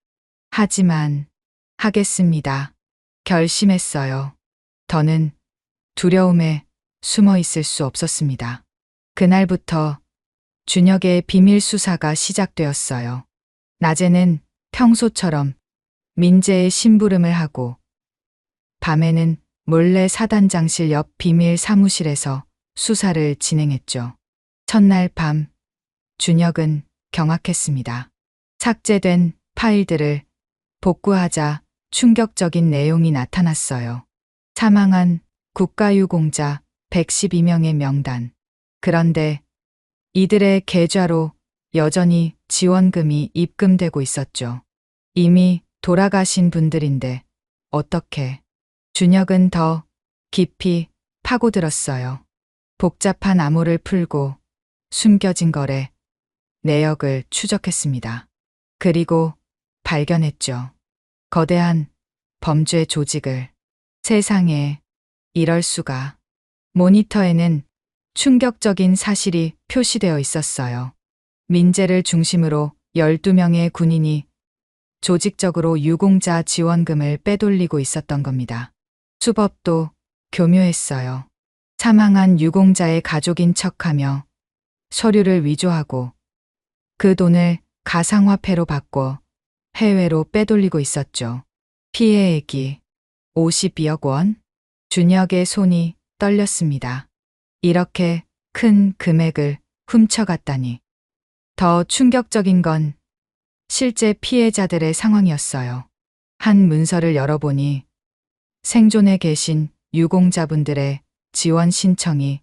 하지만 하겠습니다. 결심했어요. 더는 두려움에 숨어 있을 수 없었습니다. 그날부터 준혁의 비밀 수사가 시작되었어요. 낮에는 평소처럼 민재의 심부름을 하고 밤에는 몰래 사단장실 옆 비밀 사무실에서 수사를 진행했죠. 첫날 밤 준혁은 경악했습니다. 삭제된 파일들을 복구하자 충격적인 내용이 나타났어요. 사망한 국가유공자 112명의 명단. 그런데 이들의 계좌로 여전히 지원금이 입금되고 있었죠. 이미 돌아가신 분들인데 어떻게? 준혁은 더 깊이 파고들었어요. 복잡한 암호를 풀고 숨겨진 거래 내역을 추적했습니다. 그리고 발견했죠. 거대한 범죄 조직을. 세상에 이럴 수가. 모니터에는 충격적인 사실이 표시되어 있었어요. 민재를 중심으로 12명의 군인이 조직적으로 유공자 지원금을 빼돌리고 있었던 겁니다. 수법도 교묘했어요. 사망한 유공자의 가족인 척하며 서류를 위조하고 그 돈을 가상화폐로 바꿔 해외로 빼돌리고 있었죠. 피해액이 52억 원? 준혁의 손이 떨렸습니다. 이렇게 큰 금액을 훔쳐갔다니. 더 충격적인 건 실제 피해자들의 상황이었어요. 한 문서를 열어보니 생존해 계신 유공자분들의 지원 신청이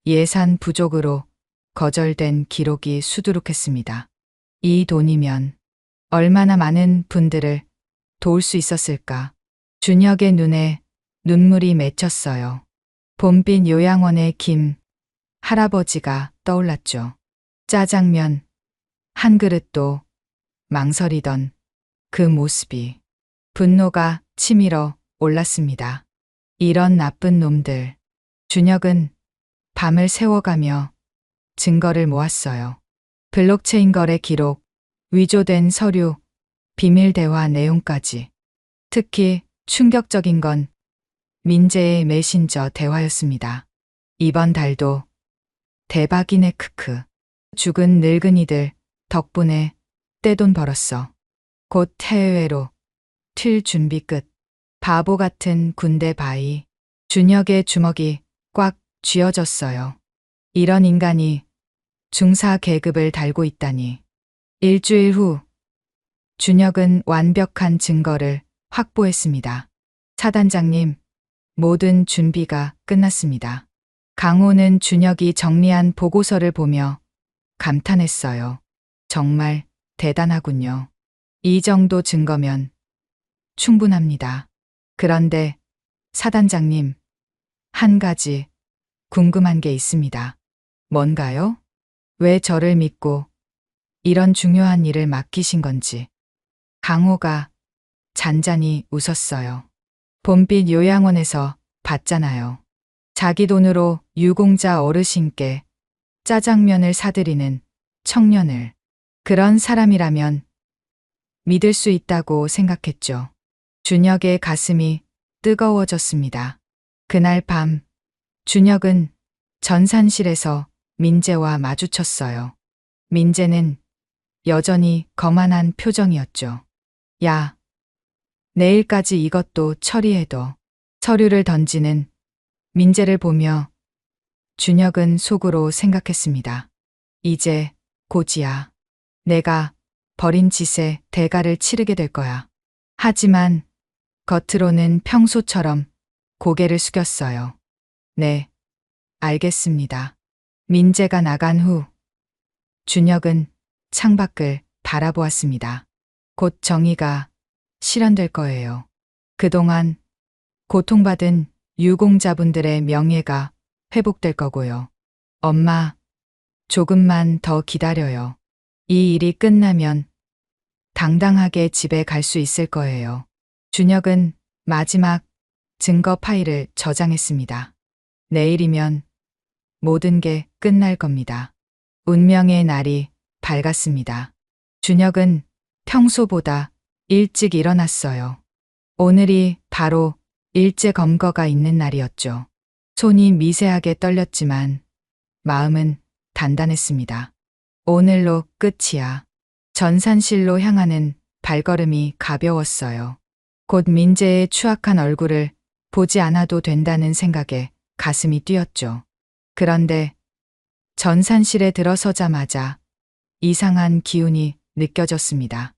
예산 부족으로 거절된 기록이 수두룩했습니다. 이 돈이면 얼마나 많은 분들을 도울 수 있었을까. 준혁의 눈에 눈물이 맺혔어요. 봄빛 요양원의 김 할아버지가 떠올랐죠. 짜장면 한 그릇도 망설이던 그 모습이. 분노가 치밀어 올랐습니다. 이런 나쁜 놈들. 준혁은 밤을 새워가며 증거를 모았어요. 블록체인 거래 기록, 위조된 서류, 비밀 대화 내용까지. 특히 충격적인 건 민재의 메신저 대화였습니다. 이번 달도 대박이네 크크. 죽은 늙은이들 덕분에 떼돈 벌었어. 곧 해외로 튈 준비 끝. 바보 같은 군대 바이. 준혁의 주먹이 꽉 쥐어졌어요. 이런 인간이 중사 계급을 달고 있다니. 일주일 후 준혁은 완벽한 증거를 확보했습니다. 사단장님, 모든 준비가 끝났습니다. 강호는 준혁이 정리한 보고서를 보며 감탄했어요. 정말 대단하군요. 이 정도 증거면 충분합니다. 그런데 사단장님, 한 가지 궁금한 게 있습니다. 뭔가요? 왜 저를 믿고 이런 중요한 일을 맡기신 건지. 강호가 잔잔히 웃었어요. 봄빛 요양원에서 봤잖아요. 자기 돈으로 유공자 어르신께 짜장면을 사드리는 청년을. 그런 사람이라면 믿을 수 있다고 생각했죠. 준혁의 가슴이 뜨거워졌습니다. 그날 밤 준혁은 전산실에서 민재와 마주쳤어요. 민재는 여전히 거만한 표정이었죠. 야, 내일까지 이것도 처리해둬. 서류를 던지는 민재를 보며 준혁은 속으로 생각했습니다. 이제 고지야. 내가 벌인 짓에 대가를 치르게 될 거야. 하지만 겉으로는 평소처럼 고개를 숙였어요. 네, 알겠습니다. 민재가 나간 후 준혁은 창밖을 바라보았습니다. 곧 정의가 실현될 거예요. 그동안 고통받은 유공자분들의 명예가 회복될 거고요. 엄마, 조금만 더 기다려요. 이 일이 끝나면 당당하게 집에 갈 수 있을 거예요. 준혁은 마지막 증거 파일을 저장했습니다. 내일이면 모든 게 끝날 겁니다. 운명의 날이 밝았습니다. 준혁은 평소보다 일찍 일어났어요. 오늘이 바로 일제 검거가 있는 날이었죠. 손이 미세하게 떨렸지만 마음은 단단했습니다. 오늘로 끝이야. 전산실로 향하는 발걸음이 가벼웠어요. 곧 민재의 추악한 얼굴을 보지 않아도 된다는 생각에 가슴이 뛰었죠. 그런데 전산실에 들어서자마자 이상한 기운이 느껴졌습니다.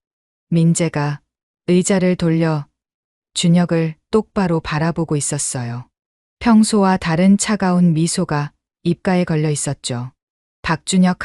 민재가 의자를 돌려 준혁을 똑바로 바라보고 있었어요. 평소와 다른 차가운 미소가 입가에 걸려 있었죠. 박준혁